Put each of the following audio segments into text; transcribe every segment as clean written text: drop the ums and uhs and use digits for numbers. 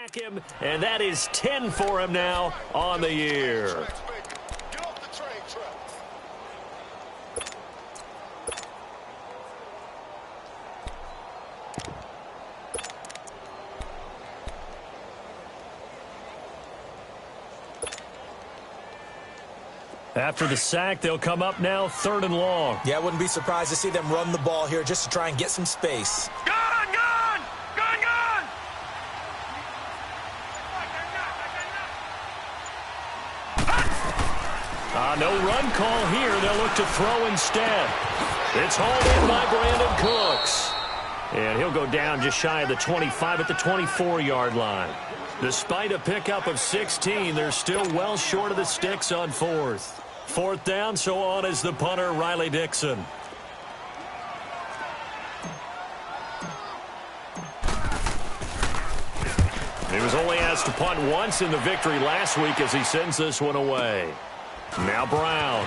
sack him, and that is 10 for him now on the year. After the sack, they'll come up now 3rd and long. Yeah, I wouldn't be surprised to see them run the ball here just to try and get some space. Gone! No run call here. They'll look to throw instead. It's hauled in by Brandon Cooks. And he'll go down just shy of the 25 at the 24-yard line. Despite a pickup of 16, they're still well short of the sticks on 4th. 4th down, so on is the punter, Riley Dixon. He was only asked to punt once in the victory last week as he sends this one away. Now Brown.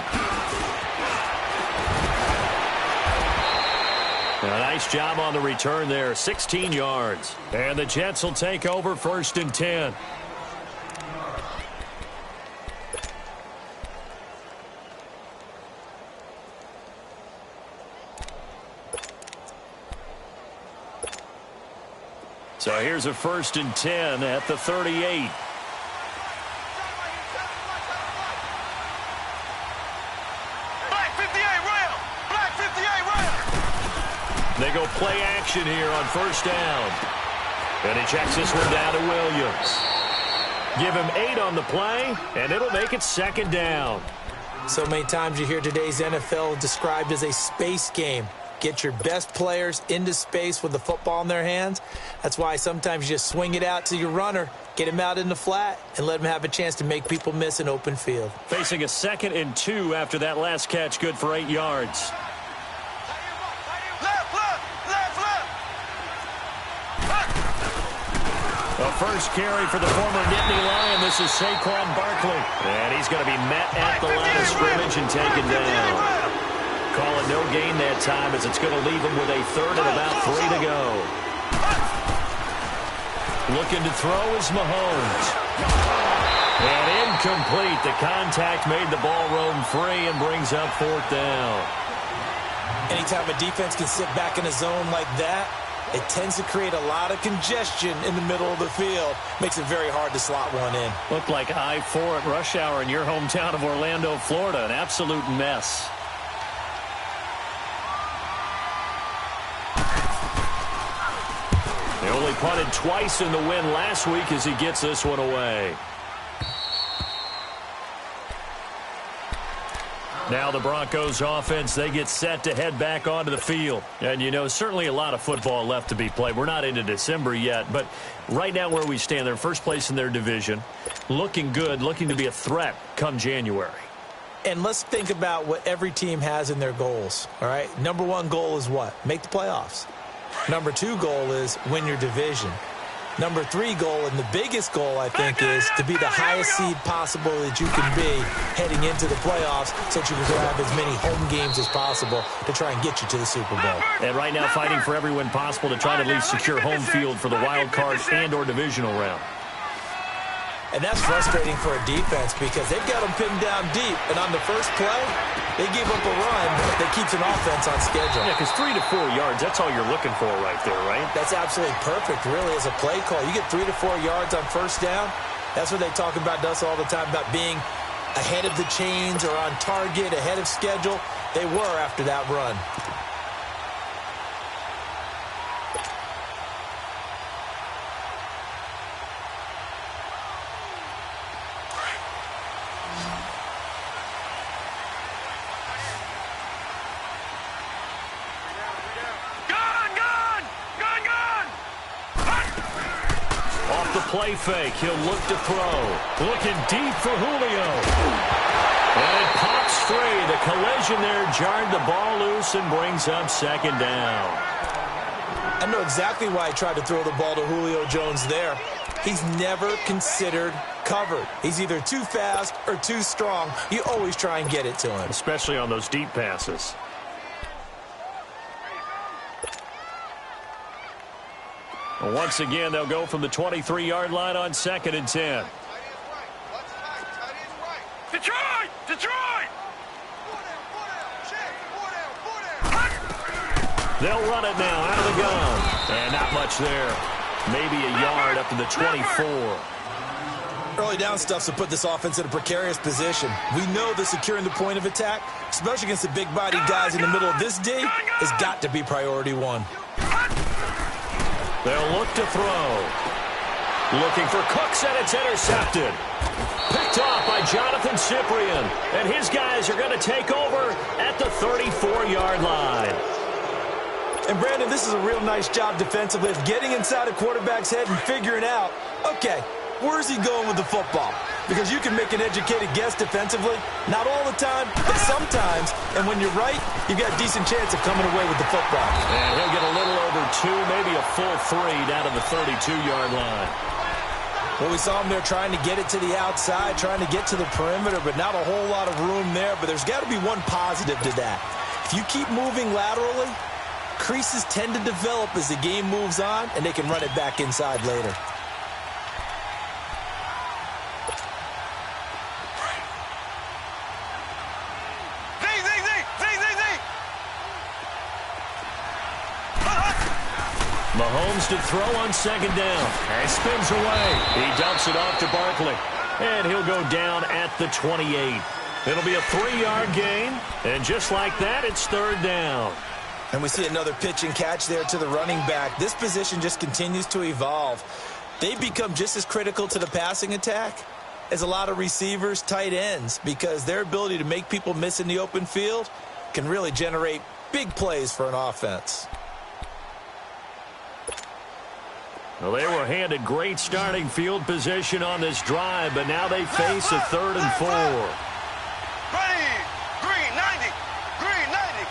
A nice job on the return there, 16 yards. And the Jets will take over 1st and 10. So here's a 1st and 10 at the 38. They go play action here on 1st down. And he checks this one down to Williams. Give him 8 on the play, and it'll make it 2nd down. So many times you hear today's NFL described as a space game. Get your best players into space with the football in their hands. That's why sometimes you just swing it out to your runner, get him out in the flat, and let him have a chance to make people miss an open field. Facing a 2nd and 2 after that last catch, good for 8 yards. The first carry for the former Nittany Lion. This is Saquon Barkley. And he's going to be met at the line of scrimmage and taken down. Call it no gain that time as it's going to leave him with a 3rd and about 3 to go. Looking to throw is Mahomes. And incomplete. The contact made the ball roam free and brings up 4th down. Anytime a defense can sit back in a zone like that, it tends to create a lot of congestion in the middle of the field. Makes it very hard to slot one in. Looked like I-4 at rush hour in your hometown of Orlando, Florida. An absolute mess. They only punted twice in the win last week as he gets this one away. Now the Broncos offense, they get set to head back onto the field. And, you know, certainly a lot of football left to be played. We're not into December yet, but right now where we stand, they're first place in their division. Looking good, looking to be a threat come January. And let's think about what every team has in their goals, all right? Number 1 goal is what? Make the playoffs. Number 2 goal is win your division. Number 3 goal, and the biggest goal, I think, is to be the highest seed possible that you can be heading into the playoffs so that you can grab as many home games as possible to try and get you to the Super Bowl. And right now fighting for every win possible to try to at least secure home field for the wild card and or divisional round. And that's frustrating for a defense because they've got them pinned down deep. And on the first play, they gave up a run that keeps an offense on schedule. Yeah, because 3 to 4 yards, that's all you're looking for right there, right? That's absolutely perfect, really, as a play call. You get 3 to 4 yards on 1st down. That's what they talk about to us all the time, about being ahead of the chains or on target, ahead of schedule. They were after that run. Play fake. He'll look to throw. Looking deep for Julio. And it pops free. The collision there jarred the ball loose and brings up 2nd down. I know exactly why I tried to throw the ball to Julio Jones there. He's never considered covered. He's either too fast or too strong. You always try and get it to him. Especially on those deep passes. Once again, they'll go from the 23-yard line on 2nd and 10. Detroit! Detroit! They'll run it now out of the gun. And not much there. Maybe a yard up to the 24. Early down stuff to put this offense in a precarious position. We know that securing the point of attack, especially against the big-bodied guys in the middle of this D, has got to be priority one. They'll look to throw. Looking for Cooks, and it's intercepted. Picked off by Jonathan Cyprien. And his guys are going to take over at the 34-yard line. And, Brandon, this is a real nice job defensively of getting inside a quarterback's head and figuring out, okay, where's he going with the football? Because you can make an educated guess defensively. Not all the time, but sometimes. And when you're right, you've got a decent chance of coming away with the football. And he'll get a little over 2, maybe a full 3 down to the 32-yard line. Well, we saw him there trying to get it to the outside, trying to get to the perimeter, but not a whole lot of room there. But there's got to be one positive to that. If you keep moving laterally, creases tend to develop as the game moves on, and they can run it back inside later. Mahomes to throw on 2nd down. And spins away. He dumps it off to Barkley. And he'll go down at the 28. It'll be a 3-yard gain. And just like that, it's 3rd down. And we see another pitch and catch there to the running back. This position just continues to evolve. They become just as critical to the passing attack as a lot of receivers, tight ends, because their ability to make people miss in the open field can really generate big plays for an offense. Well, they were handed great starting field position on this drive, but now they face a 3rd and 4. Ready! Green 90! Green 90!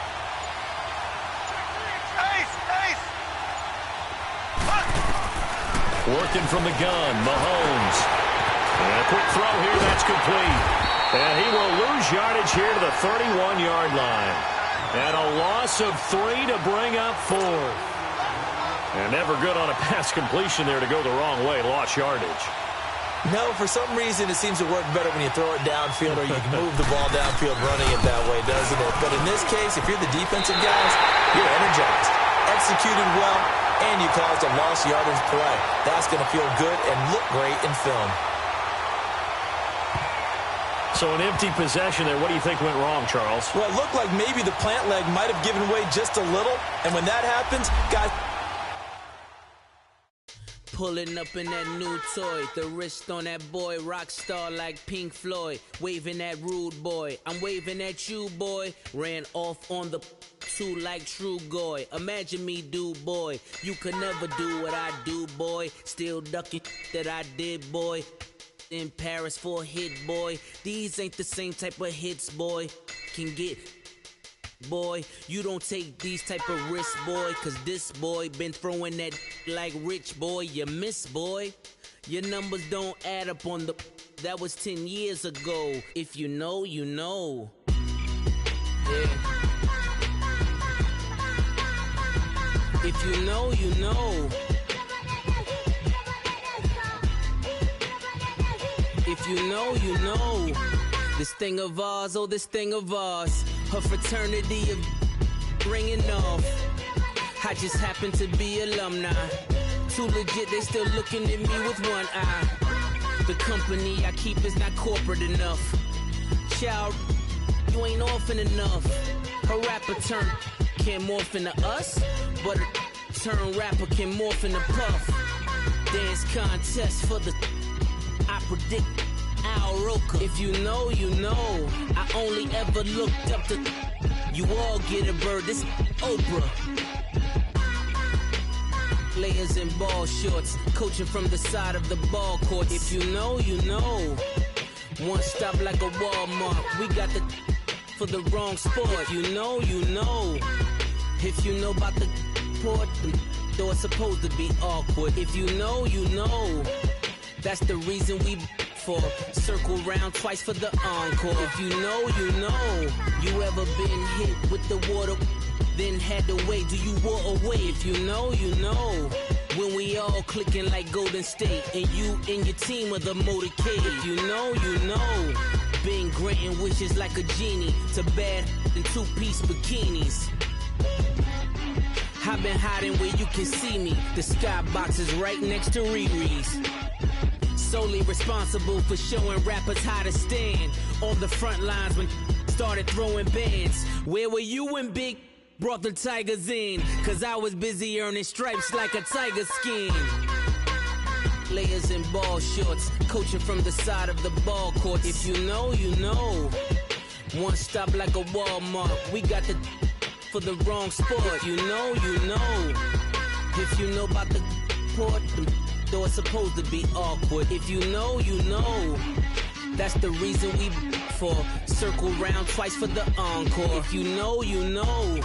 Ace! Ace! Working from the gun, Mahomes. And a quick throw here, that's complete. And he will lose yardage here to the 31-yard line. And a loss of 3 to bring up 4. And never good on a pass completion there to go the wrong way. Lost yardage. No, for some reason it seems to work better when you throw it downfield or you can move the ball downfield running it that way, doesn't it? But in this case, if you're the defensive guys, you're energized, executed well, and you caused a lost yardage play. That's going to feel good and look great in film. So an empty possession there. What do you think went wrong, Charles? Well, it looked like maybe the plant leg might have given way just a little. And when that happens, guys... Pulling up in that new toy, the wrist on that boy, rock star like Pink Floyd, waving at rude boy, I'm waving at you boy, ran off on the two like true goy, imagine me do boy, you could never do what I do boy, still ducking that I did boy, in Paris for a hit boy, these ain't the same type of hits boy, can get... Boy, you don't take these type of risks, boy, cause this boy been throwing that like rich, boy, you miss, boy. Your numbers don't add up on the... That was 10 years ago. If you know, you know. Yeah. If you know, you know. If you know, you know. This thing of ours, oh, this thing of ours. Her fraternity of ringing off. I just happen to be alumni. Too legit, they still looking at me with one eye. The company I keep is not corporate enough. Child, you ain't orphan enough. Her rapper turn can morph into us, but a turn rapper can morph into Puff. Dance contest for the... I predict... Al Roker. If you know, you know. I only ever looked up to... You all get a bird, this Oprah. Players in ball shorts, coaching from the side of the ball court. If you know, you know. One stop like a Walmart. We got the for the wrong sport. If you know, you know. If you know about the port, though it's supposed to be awkward. If you know, you know. That's the reason we... for circle round twice for the encore. If you know, you know. You ever been hit with the water, then had to wait? Do you walk away? If you know, you know. When we all clicking like Golden State, and you and your team are the motorcade. If you know, you know. Been granting wishes like a genie to bad in two-piece bikinis. I've been hiding where you can see me. The skybox is right next to Riri's. Solely responsible for showing rappers how to stand on the front lines when started throwing bands. Where were you when Big brought the Tigers in? Cause I was busy earning stripes like a tiger skin. Layers and ball shorts, coaching from the side of the ball court. If you know, you know. One stop like a Walmart. We got the for the wrong sport. If you know, you know. If you know about the port, the door is supposed to be awkward. If you know, you know. That's the reason we for circle round twice for the encore. If you know, you know.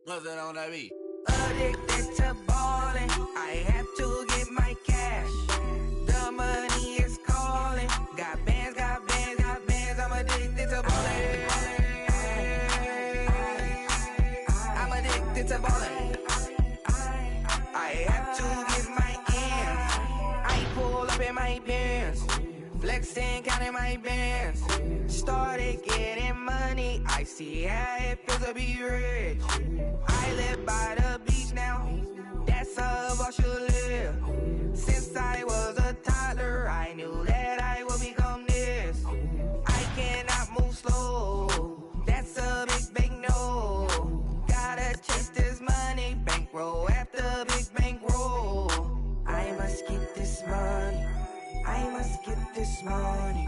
What's that on that beat? Addicted to ballin', I have to get my cash. The money is calling. Got bands, got bands, got bands. I'm addicted to ballin'. I'm addicted to ballin'. I have to get my ends. I pull up in my pants, flexing, counting my bands. Started getting money. I see how it feels to be rich. I live by the beach now, that's how I should live. Since I was a toddler, I knew that I would become this. I cannot move slow, that's a big no. Gotta chase this money, bankroll after big bankroll. I must get this money, I must get this money.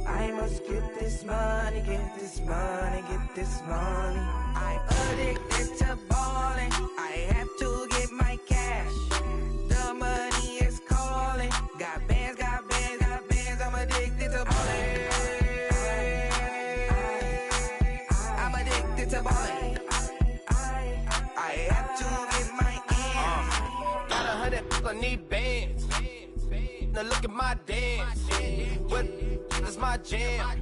I must get this money, get this money, get this money. I'm addicted to ballin', I have to get my cash. The money is calling. Got bands, got bands, got bands. I'm addicted to ballin'. I'm addicted to ballin'. I have to get my ends. Got 100, I need bands. Now look at my dance. What is my jam?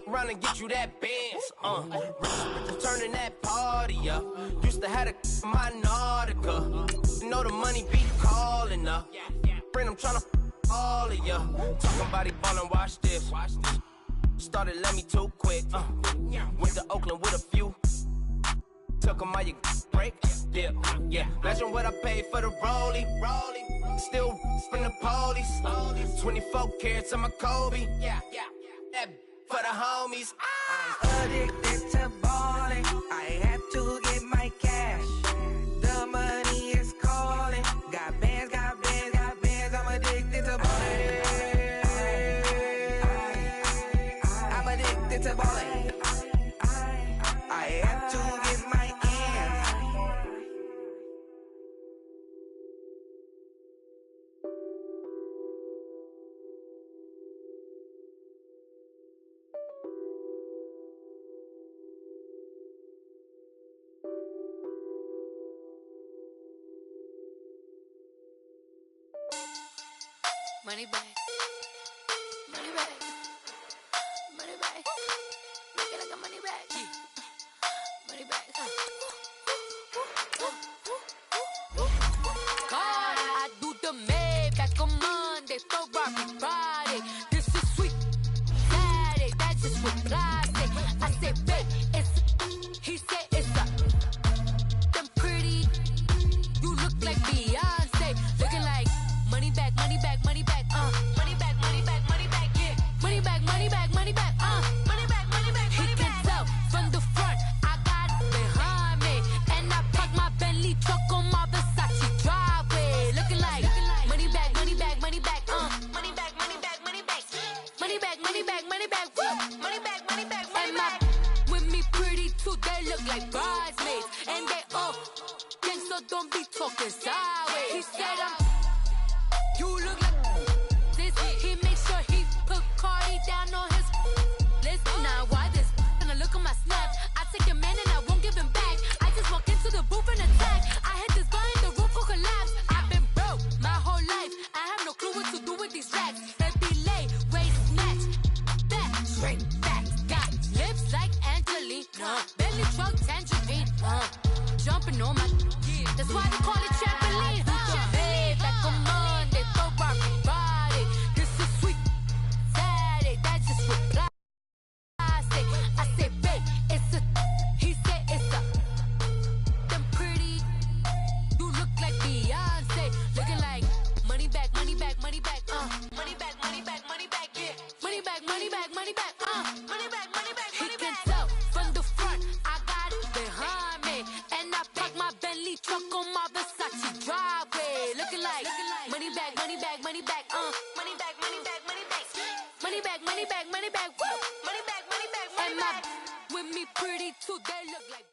Run and get you that bands. Turning that party up. Used to have a my Nautica. You know the money be calling up. Friend, I'm tryna all of ya. Talking about he ballin', watch this. Started let me too quick. Went to Oakland with a few. Took 'em all you break. Dip. Yeah. Imagine what I paid for the rollie. Still from the police. 24 carats on my Kobe. Yeah. That for the homies. I'm addicted to ballin'. I have to get my cash. The money is calling. Got bands, got bands, got bands. I'm addicted to ballin'. I'm addicted to ballin'. I have to get my ends. Money back, money back, money back. Make it like a money back, money back. God, I do the Maybach on Monday, Ferrari Friday. This is sweet Saturday, that's just what God say. I said, babe, it's he said it's a them pretty. You look like Beyonce, looking like money back, money back, money back, money back, money back, money back, yeah, money back, money back, money back, money back, money back. He can tell from the front, I got it behind like bridesmaids. And they all think so, don't be talking sideways. He said you look like this. He makes sure he put Cardi down on his list. Now why this? Gonna look at my snaps. I take a man and I won't give him back. I just walk into the booth and attack. I hit this guy in the roof will collapse. I've been broke my whole life. I have no clue what to do with these racks. Every lay, waist snatch, back, straight back. Got lips like Angelina, belly truck tangerine. Jumping on my, that's why they call it trampoline. Hey, back on Monday, throw rock body. This is sweet Saturday, that's just reply. I say, babe, it's a. He said it's a. Them pretty. You look like Beyonce, looking like money back, money back, money back, money back, money back, money back, yeah, money back, money back, money back, money back, money back. He can tell from the front, I got it behind me, and I park my Bentley truck on my Versace driveway, looking like money back, money back, money back, money back, money back, money back, money back, money back, money back, woo, money back, money back, money back. With me pretty too, they look like.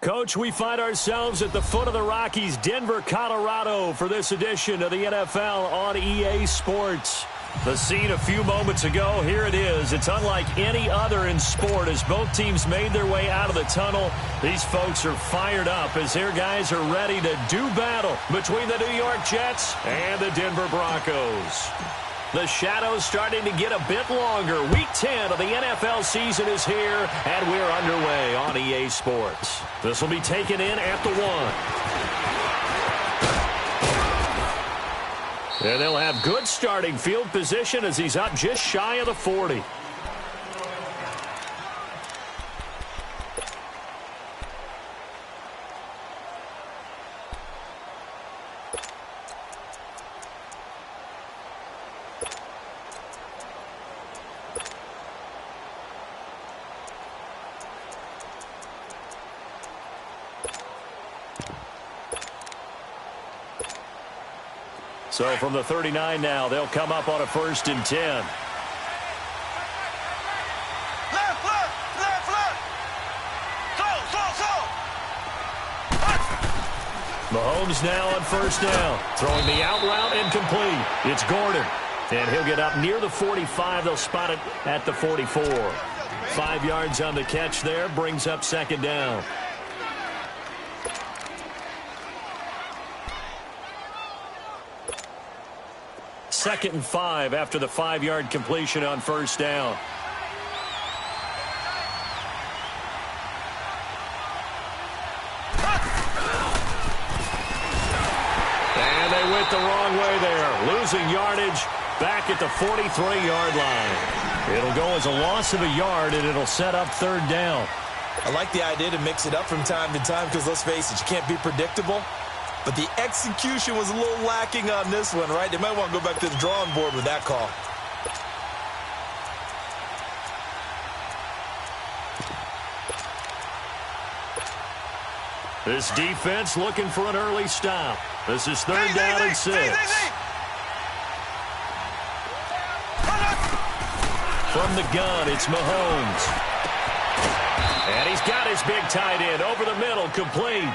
Coach, we find ourselves at the foot of the Rockies, Denver, Colorado, for this edition of the NFL on EA Sports. The scene a few moments ago, here it is. It's unlike any other in sport as both teams made their way out of the tunnel. These folks are fired up as their guys are ready to do battle between the New York Jets and the Denver Broncos. The shadows starting to get a bit longer. Week 10 of the NFL season is here, and we're underway on EA Sports. This will be taken in at the 1. And they'll have good starting field position as he's up just shy of the 40. So from the 39 now, they'll come up on a 1st and 10. Left, left, left, left. Slow. Mahomes now on 1st down. Throwing the out route incomplete. It's Gordon. And he'll get up near the 45. They'll spot it at the 44. 5 yards on the catch there. Brings up 2nd down. Second and 5 after the 5-yard completion on 1st down. And they went the wrong way there. Losing yardage back at the 43-yard line. It'll go as a loss of a yard, and it'll set up 3rd down. I like the idea to mix it up from time to time because, let's face it, you can't be predictable. But the execution was a little lacking on this one, right? They might want to go back to the drawing board with that call. This defense looking for an early stop. This is 3rd down and 6. From the gun, it's Mahomes. And he's got his big tight end over the middle, complete.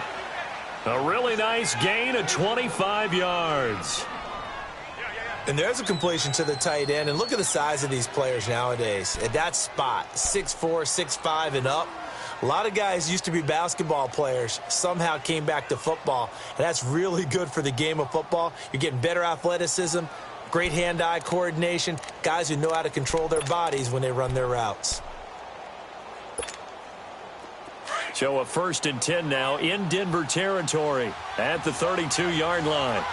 A really nice gain of 25 yards. And there's a completion to the tight end. And look at the size of these players nowadays. At that spot, 6'4", 6'5", and up. A lot of guys used to be basketball players, somehow came back to football. And that's really good for the game of football. You're getting better athleticism, great hand-eye coordination, guys who know how to control their bodies when they run their routes. So a 1st and 10 now in Denver territory at the 32-yard line.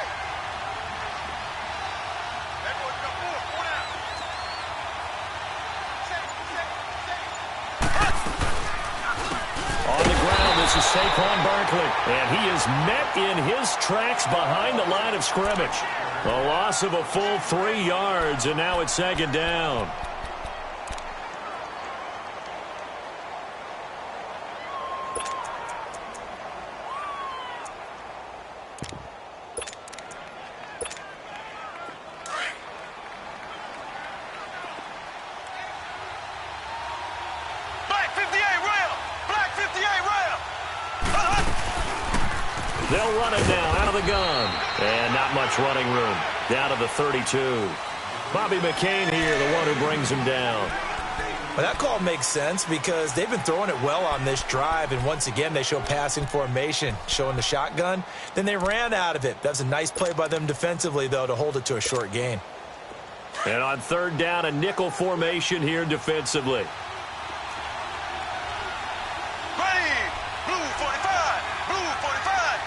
On the ground, this is Saquon Barkley, and he is met in his tracks behind the line of scrimmage. A loss of a full 3 yards, and now it's 2nd down. Black 58, Rail. Black 58. They'll run it now out of the gun. And not much running room. Down to the 32. Bobby McCain here, the one who brings him down. Well, that call makes sense because they've been throwing it well on this drive, and once again, they show passing formation, showing the shotgun. Then they ran out of it. That's a nice play by them defensively, though, to hold it to a short gain. And on third down, a nickel formation here defensively. Ready. Blue 45. Blue 45.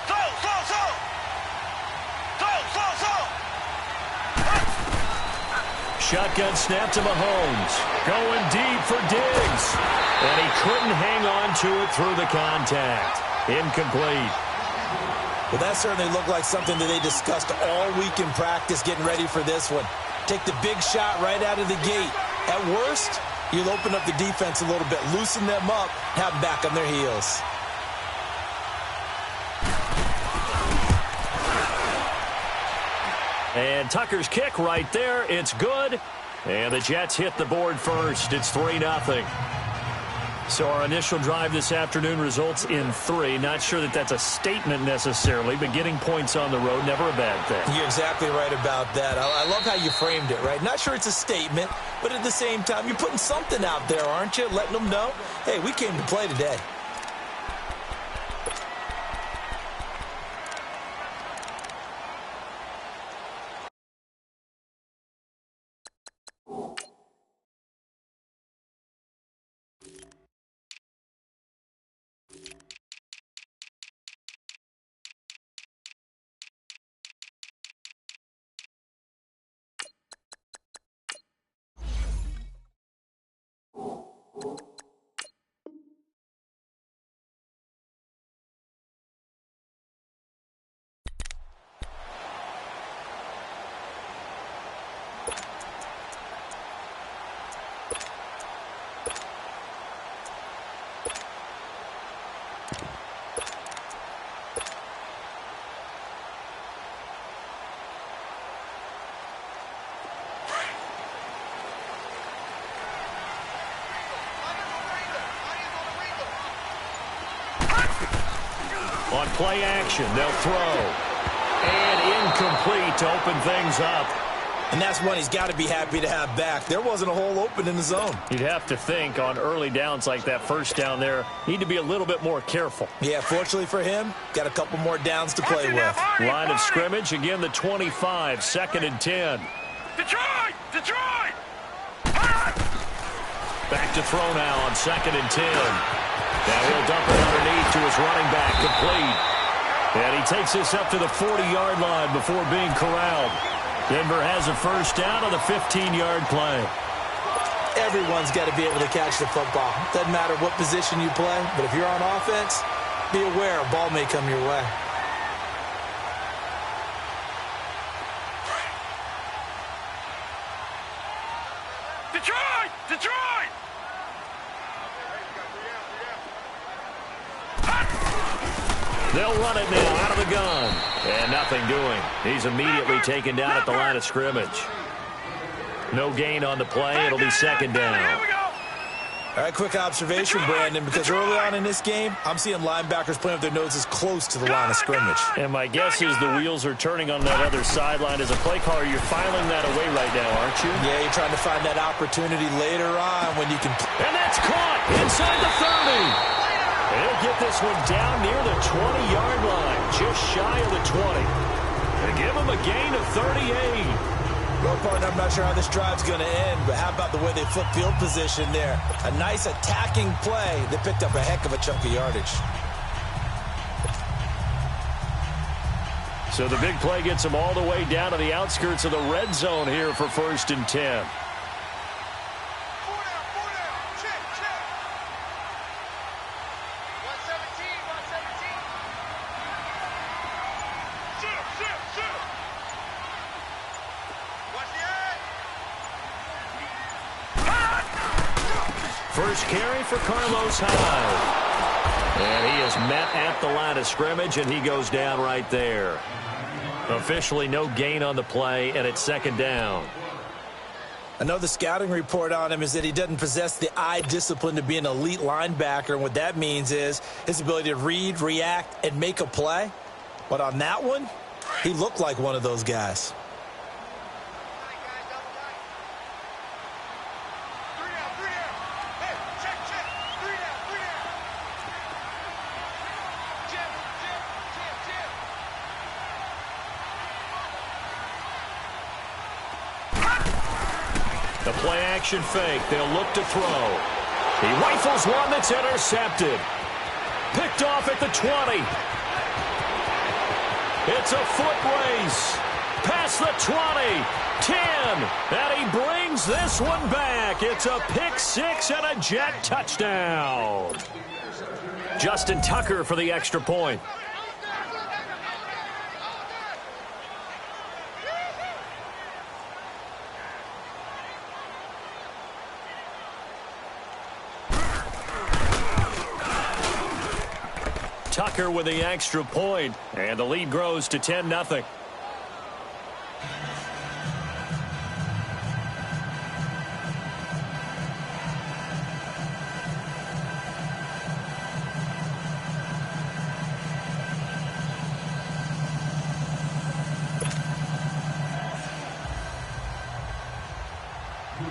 Slow. Shotgun snap to Mahomes. Going deep for Diggs. And he couldn't hang on to it through the contact. Incomplete. Well, that certainly looked like something that they discussed all week in practice getting ready for this one. Take the big shot right out of the gate. At worst, you'll open up the defense a little bit, loosen them up, have them back on their heels. And Tucker's kick right there. It's good. And the Jets hit the board first. It's 3-0. So our initial drive this afternoon results in 3. Not sure that that's a statement necessarily, but getting points on the road, never a bad thing. You're exactly right about that. I love how you framed it, right? Not sure it's a statement, but at the same time, you're putting something out there, aren't you? Letting them know, hey, we came to play today. On play action, they'll throw. And incomplete to open things up. And that's one he's got to be happy to have back. There wasn't a hole open in the zone. You'd have to think on early downs like that first down there, need to be a little bit more careful. Yeah, fortunately for him, got a couple more downs to play with. Line of scrimmage, again the 25, 2nd and 10. Detroit! Back to throw now on 2nd and 10. Now he'll dump it underneath to his running back, complete. And he takes this up to the 40-yard line before being corralled. Denver has a first down on the 15-yard play. Everyone's got to be able to catch the football. Doesn't matter what position you play, but if you're on offense, be aware a ball may come your way. Detroit! They'll run it now out of the gun. And nothing doing. He's immediately taken down at the line of scrimmage. No gain on the play. It'll be 2nd down. All right, quick observation, Brandon, because early on in this game, I'm seeing linebackers playing with their noses close to the line of scrimmage. And my guess is the wheels are turning on that other sideline. As a play caller, you're filing that away right now, aren't you? Yeah, you're trying to find that opportunity later on when you can... And that's caught inside the 30. He'll get this one down near the 20-yard line, just shy of the 20. And give him a gain of 38. Well, partner, I'm not sure how this drive's going to end, but how about the way they flip field position there? A nice attacking play that picked up a heck of a chunk of yardage. So the big play gets them all the way down to the outskirts of the red zone here for 1st and 10. First carry for Carlos Hyde. And he is met at the line of scrimmage, and he goes down right there. Officially no gain on the play, and it's 2nd down. I know the scouting report on him is that he doesn't possess the eye discipline to be an elite linebacker, and what that means is his ability to read, react, and make a play. But on that one, he looked like one of those guys. The play-action fake. They'll look to throw. He rifles one that's intercepted. Picked off at the 20. It's a foot race. Past the 20. 10. And he brings this one back. It's a pick six and a Jet touchdown. Justin Tucker for the extra point. Tucker with the extra point, and the lead grows to 10-0.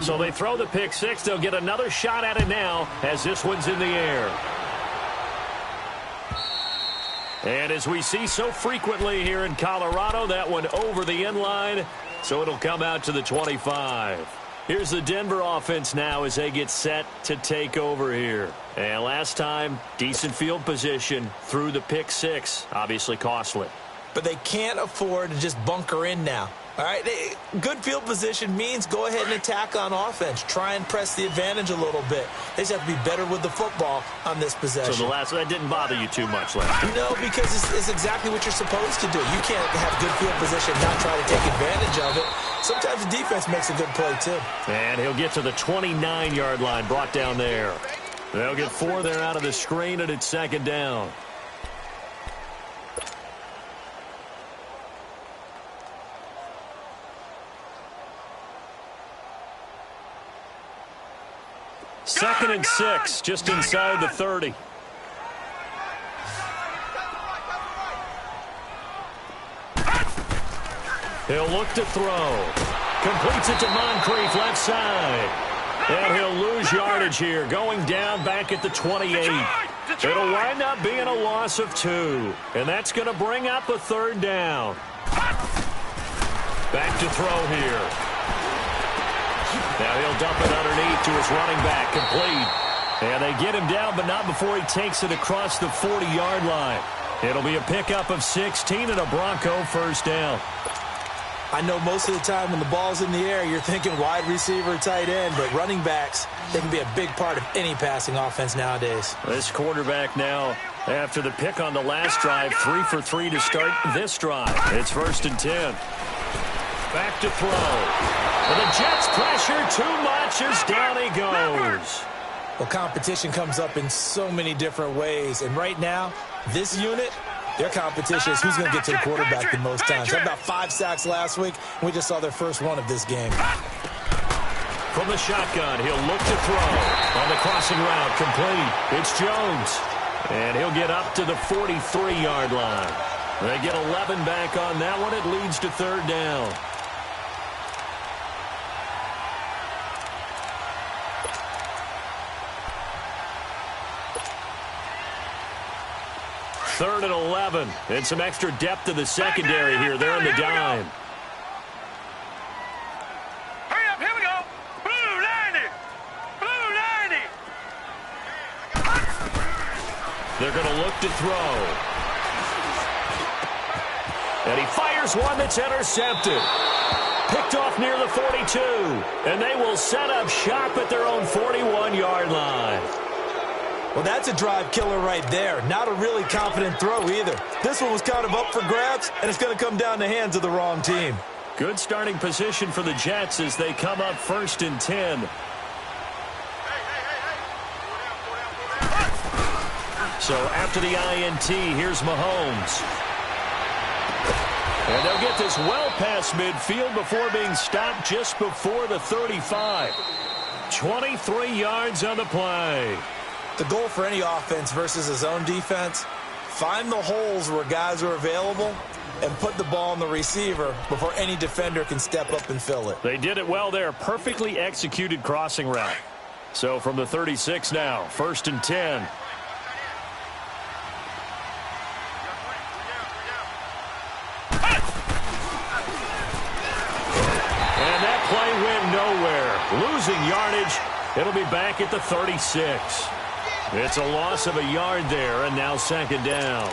So they throw the pick six. They'll get another shot at it now as this one's in the air. And as we see so frequently here in Colorado, that one over the end line, so it'll come out to the 25. Here's the Denver offense now as they get set to take over here. And last time, decent field position through the pick six, obviously costly. But they can't afford to just bunker in now. All right, good field position means go ahead and attack on offense. Try and press the advantage a little bit. They just have to be better with the football on this possession. So that didn't bother you too much last year? No, because it's exactly what you're supposed to do. You can't have good field position and not try to take advantage of it. Sometimes the defense makes a good play, too. And he'll get to the 29-yard line, brought down there. They'll get 4 there out of the screen, and it's second down. Second and 6, just inside the 30. He'll look to throw. Completes it to Moncrief, left side. And he'll lose yardage here, going down back at the 28. It'll wind up being a loss of 2. And that's going to bring up a third down. Back to throw here. Now he'll dump it underneath to his running back, complete. And they get him down, but not before he takes it across the 40-yard line. It'll be a pickup of 16 and a Bronco first down. I know most of the time when the ball's in the air, you're thinking wide receiver, tight end, but running backs, they can be a big part of any passing offense nowadays. This quarterback now, after the pick on the last drive, 3 for 3 to start this drive. It's 1st and 10. Back to throw. And the Jets pressure too much as down he goes. Well, competition comes up in so many different ways. And right now, this unit, their competition is who's going to get to the quarterback the most times. They had about 5 sacks last week. We just saw their first one of this game. From the shotgun, he'll look to throw. On the crossing route, complete. It's Jones. And he'll get up to the 43-yard line. They get 11 back on that one. It leads to third down. Third and 11. And some extra depth to the secondary here. They're in the dime. Hurry up, here we go. Blue 90. Blue 90. They're going to look to throw. And he fires one that's intercepted. Picked off near the 42. And they will set up shop at their own 41-yard line. Well, that's a drive killer right there. Not a really confident throw either. This one was kind of up for grabs, and it's going to come down the hands of the wrong team. Good starting position for the Jets as they come up 1st and 10. So after the INT, here's Mahomes. And they'll get this well past midfield before being stopped just before the 35. 23 yards on the play. The goal for any offense versus a zone defense, find the holes where guys are available and put the ball on the receiver before any defender can step up and fill it. They did it well there. Perfectly executed crossing route. So from the 36 now, 1st and 10. And that play went nowhere. Losing yardage. It'll be back at the 36. It's a loss of a yard there, and now 2nd down.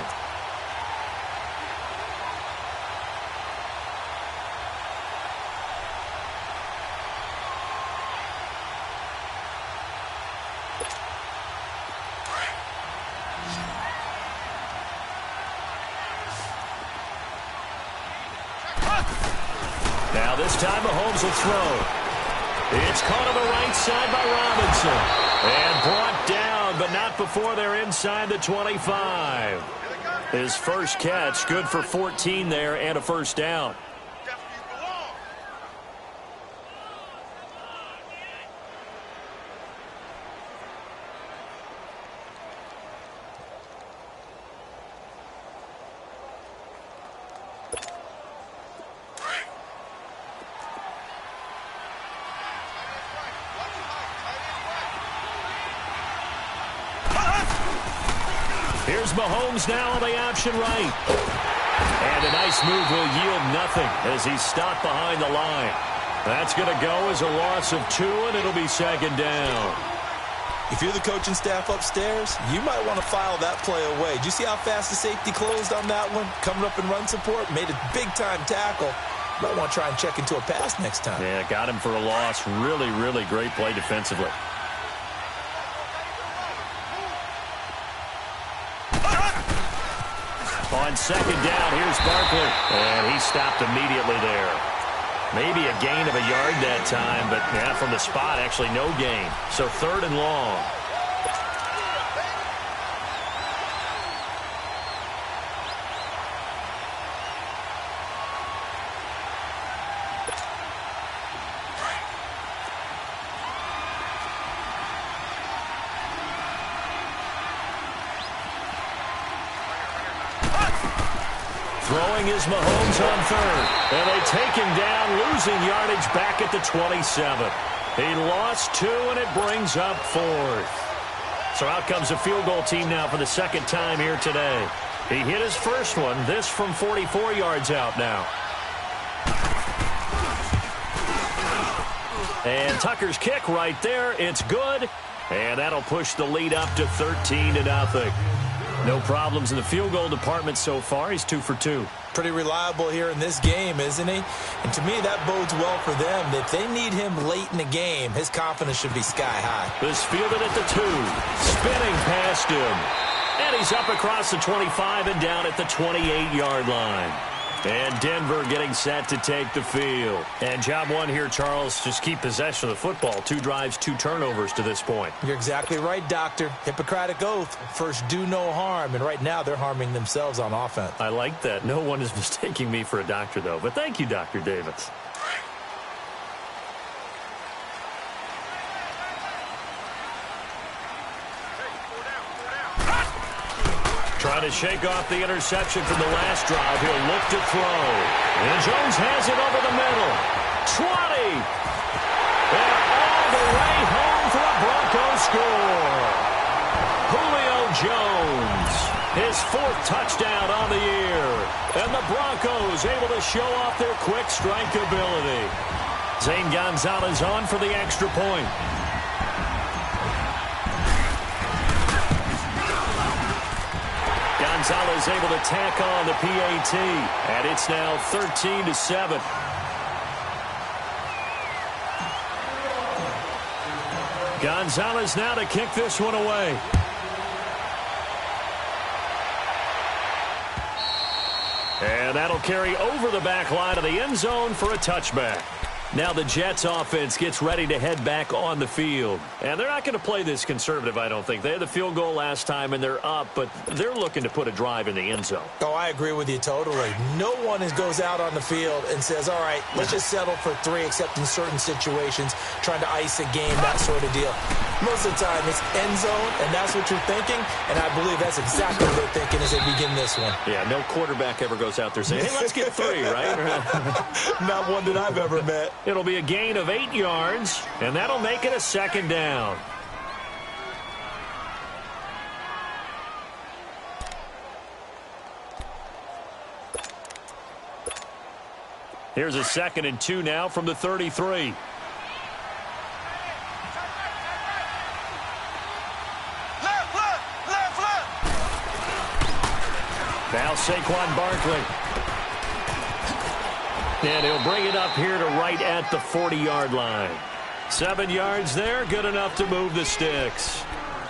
Now this time Mahomes will throw. It's caught on the right side by Robinson. And brought down, but not before they're inside the 25. His first catch, good for 14 there and a 1st down. Here's Mahomes now on the option right. And a nice move will yield nothing as he's stopped behind the line. That's going to go as a loss of 2, and it'll be 2nd down. If you're the coaching staff upstairs, you might want to file that play away. Did you see how fast the safety closed on that one? Coming up in run support, made a big-time tackle. Might want to try and check into a pass next time. Yeah, got him for a loss. Really, really great play defensively. On 2nd down, here's Barkley. And he stopped immediately there. Maybe a gain of a yard that time, but yeah, from the spot, actually no gain. So 3rd and long. Throwing is Mahomes on 3rd. And they take him down, losing yardage back at the 27. He lost 2, and it brings up 4th. So out comes a field goal team now for the 2nd time here today. He hit his first one, this from 44 yards out now. And Tucker's kick right there. It's good. And that'll push the lead up to 13-0. No problems in the field goal department so far. He's 2 for 2. Pretty reliable here in this game, isn't he? And to me, that bodes well for them. If they need him late in the game, his confidence should be sky high. This fielded at the 2. Spinning past him. And he's up across the 25 and down at the 28-yard line. And Denver getting set to take the field. And job one here, Charles, just keep possession of the football. 2 drives, 2 turnovers to this point. You're exactly right, Doctor. Hippocratic oath. First, do no harm. And right now, they're harming themselves on offense. I like that. No one is mistaking me for a doctor, though. But thank you, Dr. Davis. Trying to shake off the interception from the last drive. He'll look to throw. And Jones has it over the middle. 20. And all the way home for a Broncos score. Julio Jones. His 4th touchdown on the year. And the Broncos able to show off their quick strike ability. Zane Gonzalez on for the extra point. Gonzalez able to tack on the PAT, and it's now 13-7. Gonzalez now to kick this one away. And that'll carry over the back line of the end zone for a touchback. Now the Jets offense gets ready to head back on the field. And they're not going to play this conservative, I don't think. They had the field goal last time, and they're up, but they're looking to put a drive in the end zone. Oh, I agree with you totally. No one goes out on the field and says, all right, let's just settle for 3, except in certain situations, trying to ice a game, that sort of deal. Most of the time, it's end zone, and that's what you're thinking, and I believe that's exactly what they're thinking as they begin this one. Yeah, no quarterback ever goes out there saying, hey, let's get 3, right? Not one that I've ever met. It'll be a gain of 8 yards, and that'll make it a second down. Here's a 2nd and 2 now from the 33. Now Saquon Barkley. And he'll bring it up here to right at the 40-yard line. 7 yards there, good enough to move the sticks.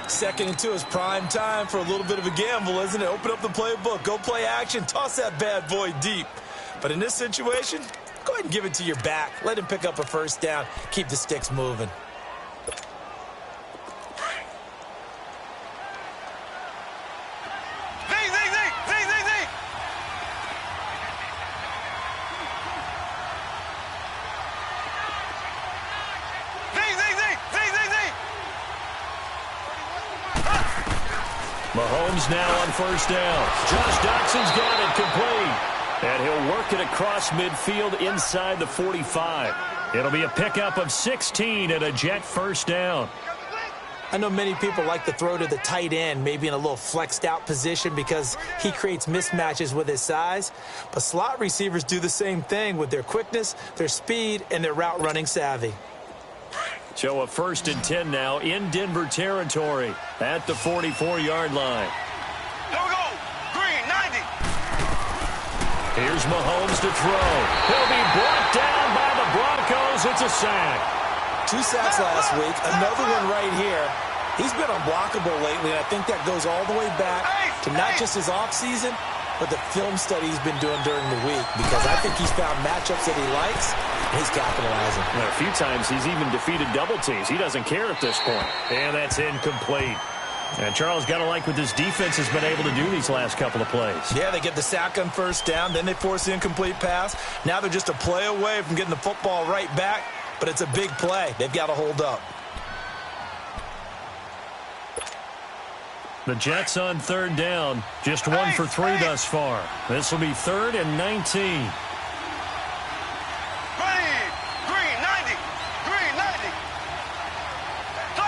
2nd and 2 is prime time for a little bit of a gamble, isn't it? Open up the playbook, go play action, toss that bad boy deep. But in this situation, go ahead and give it to your back. Let him pick up a first down, keep the sticks moving. Mahomes now on first down. Josh Doxson's got it complete. And he'll work it across midfield inside the 45. It'll be a pickup of 16 and a Jet first down. I know many people like to throw to the tight end, maybe in a little flexed out position because he creates mismatches with his size. But slot receivers do the same thing with their quickness, their speed, and their route running savvy. So a 1st and 10 now in Denver territory at the 44-yard line. Here we go. Green, 90. Here's Mahomes to throw. He'll be brought down by the Broncos. It's a sack. 2 sacks last week. Another one right here. He's been unblockable lately, and I think that goes all the way back to not just his offseason, but the film study he's been doing during the week, because I think he's found matchups that he likes, and he's capitalizing. Well, a few times he's even defeated double teams. He doesn't care at this point. And that's incomplete. And Charles, got to like what this defense has been able to do these last couple of plays. Yeah, they get the sack on first down, then they force the incomplete pass. Now they're just a play away from getting the football right back, but it's a big play. They've got to hold up. The Jets on 3rd down. Just 1 for 3 thus far. This will be 3rd and 19. Green, 90. Green, 90. So.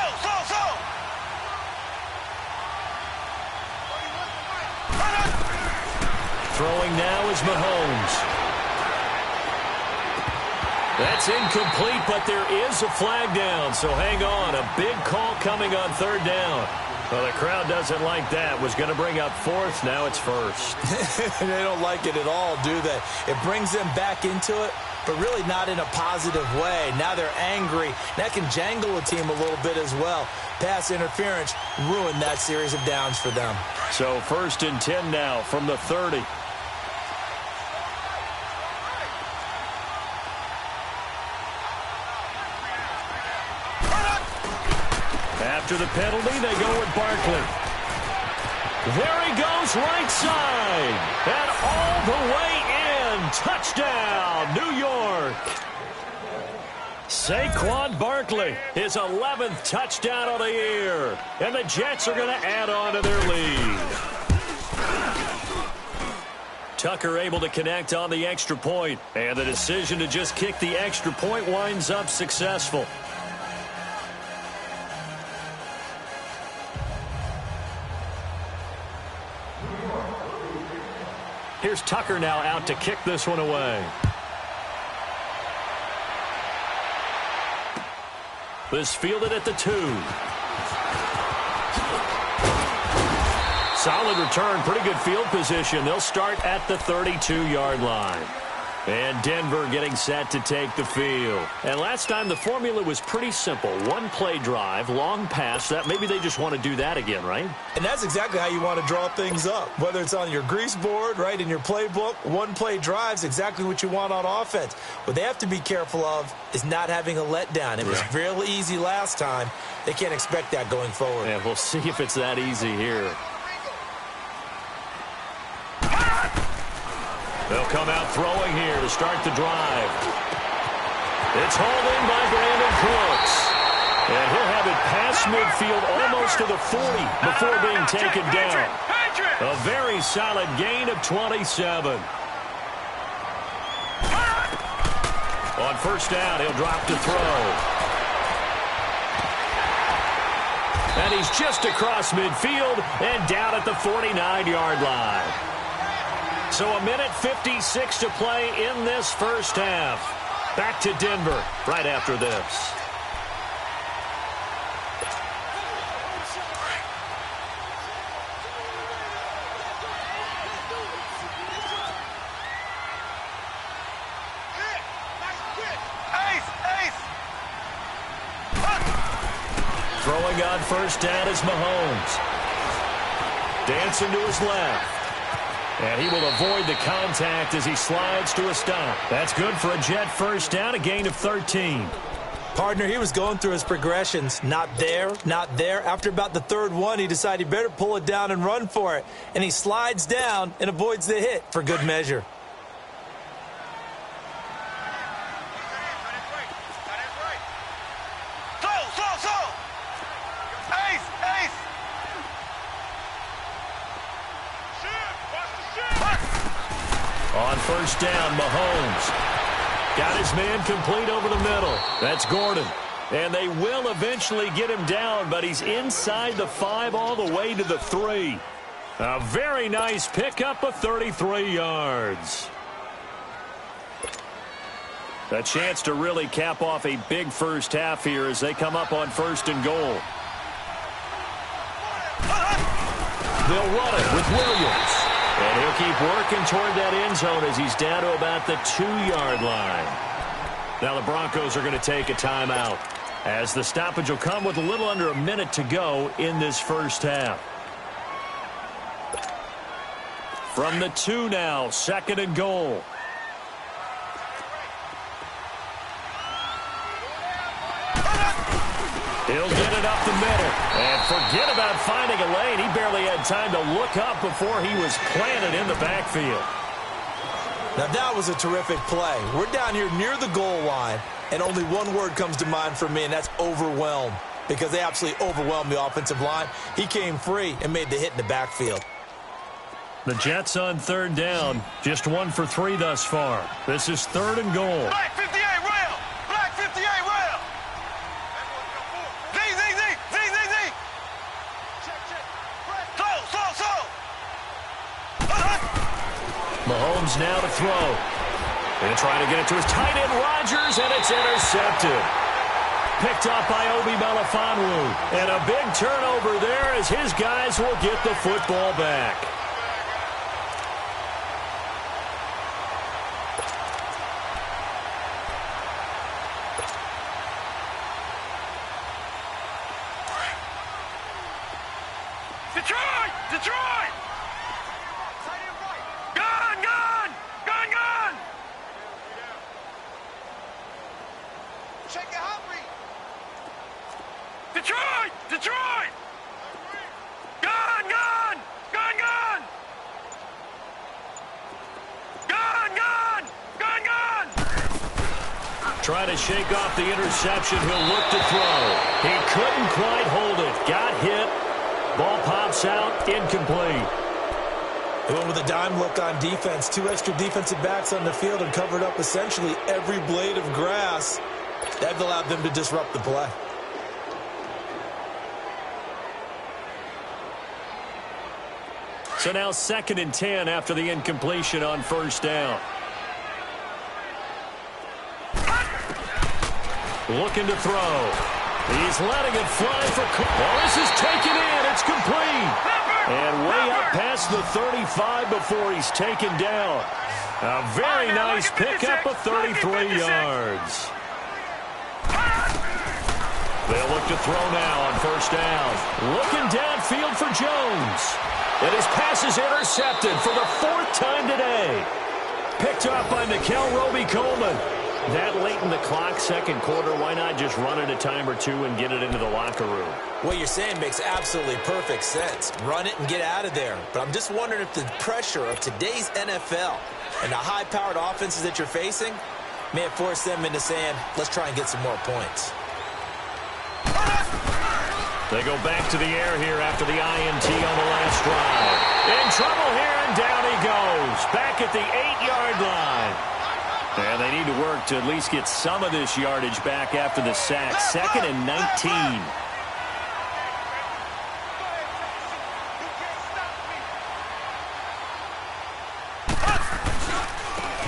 Throwing now is Mahomes. That's incomplete, but there is a flag down, so hang on. A big call coming on 3rd down. Well, the crowd doesn't like that. Was going to bring up 4th. Now it's 1st. They don't like it at all, do they? It brings them back into it, but really not in a positive way. Now they're angry. That can jangle a team a little bit as well. Pass interference ruined that series of downs for them. So 1st and 10 now from the 30. After the penalty, they go with Barkley. There he goes, right side. And all the way in. Touchdown, New York. Saquon Barkley, his 11th touchdown of the year. And the Jets are going to add on to their lead. Tucker able to connect on the extra point. And the decision to just kick the extra point winds up successful. Here's Tucker now out to kick this one away. This fielded at the 2. Solid return, pretty good field position. They'll start at the 32-yard line. And Denver getting set to take the field. And last time the formula was pretty simple. One play drive, long pass. That maybe they just want to do that again, right? And that's exactly how you want to draw things up. Whether it's on your grease board, right, in your playbook, one play drive is exactly what you want on offense. What they have to be careful of is not having a letdown. It was fairly easy last time. They can't expect that going forward. Yeah, we'll see if it's that easy here. They'll come out throwing here to start the drive. It's hauled in by Brandon Cooks. And he'll have it past midfield almost to the 40 before being taken down. A very solid gain of 27. On first down, he'll drop to throw. And he's just across midfield and down at the 49-yard line. So a minute 56 to play in this first half. Back to Denver right after this. Throwing on first down is Mahomes. Dancing to his left. And he will avoid the contact as he slides to a stop. That's good for a Jet first down, a gain of 13. Partner, he was going through his progressions. Not there, not there. After about the third one, he decided he better pull it down and run for it. And he slides down and avoids the hit for good measure. On first down, Mahomes got his man complete over the middle. That's Gordon. And they will eventually get him down, but he's inside the 5 all the way to the 3. A very nice pickup of 33 yards. A chance to really cap off a big first half here as they come up on first and goal. They'll run it with Williams. And he'll keep working toward that end zone as he's down to about the 2-yard line. Now the Broncos are going to take a timeout as the stoppage will come with a little under a minute to go in this first half. From the 2 now, second and goal. He'll get it up the middle. And forget about finding a lane. He barely had time to look up before he was planted in the backfield. Now that was a terrific play. We're down here near the goal line, and only one word comes to mind for me, and that's overwhelmed, because they absolutely overwhelmed the offensive line. He came free and made the hit in the backfield. The Jets on third down, just 1 for 3 thus far. This is third and goal. Black 58 rail! Black 58 rail! Z! Slow! Mahomes now to throw. And trying to get it to his tight end, Rodgers, and it's intercepted. Picked up by Obi Melifonwu. And a big turnover there as his guys will get the football back. Detroit! Gun! Check it out, Detroit! Gun! Trying to shake off the interception. He'll look to throw. He couldn't quite hold it. Got hit. Ball pops out, incomplete. They went with a dime look on defense. 2 extra defensive backs on the field and covered up essentially every blade of grass. That allowed them to disrupt the play. So now 2nd and 10 after the incompletion on first down. Looking to throw. He's letting it fly for... Well, this is taken in. It's complete. And way up past the 35. 35 before he's taken down. A very nice pickup of 33 yards. They'll look to throw now on first down. Looking downfield for Jones. And his pass is intercepted for the 4th time today. Picked up by Mikel Roby-Coleman. That late in the clock, second quarter, why not just run it a time or two and get it into the locker room? What you're saying makes absolutely perfect sense. Run it and get out of there. But I'm just wondering if the pressure of today's NFL and the high-powered offenses that you're facing may have forced them into saying, let's try and get some more points. They go back to the air here after the INT on the last drive. In trouble here, and down he goes. Back at the 8-yard line. And they need to work to at least get some of this yardage back after the sack. 2nd and 19.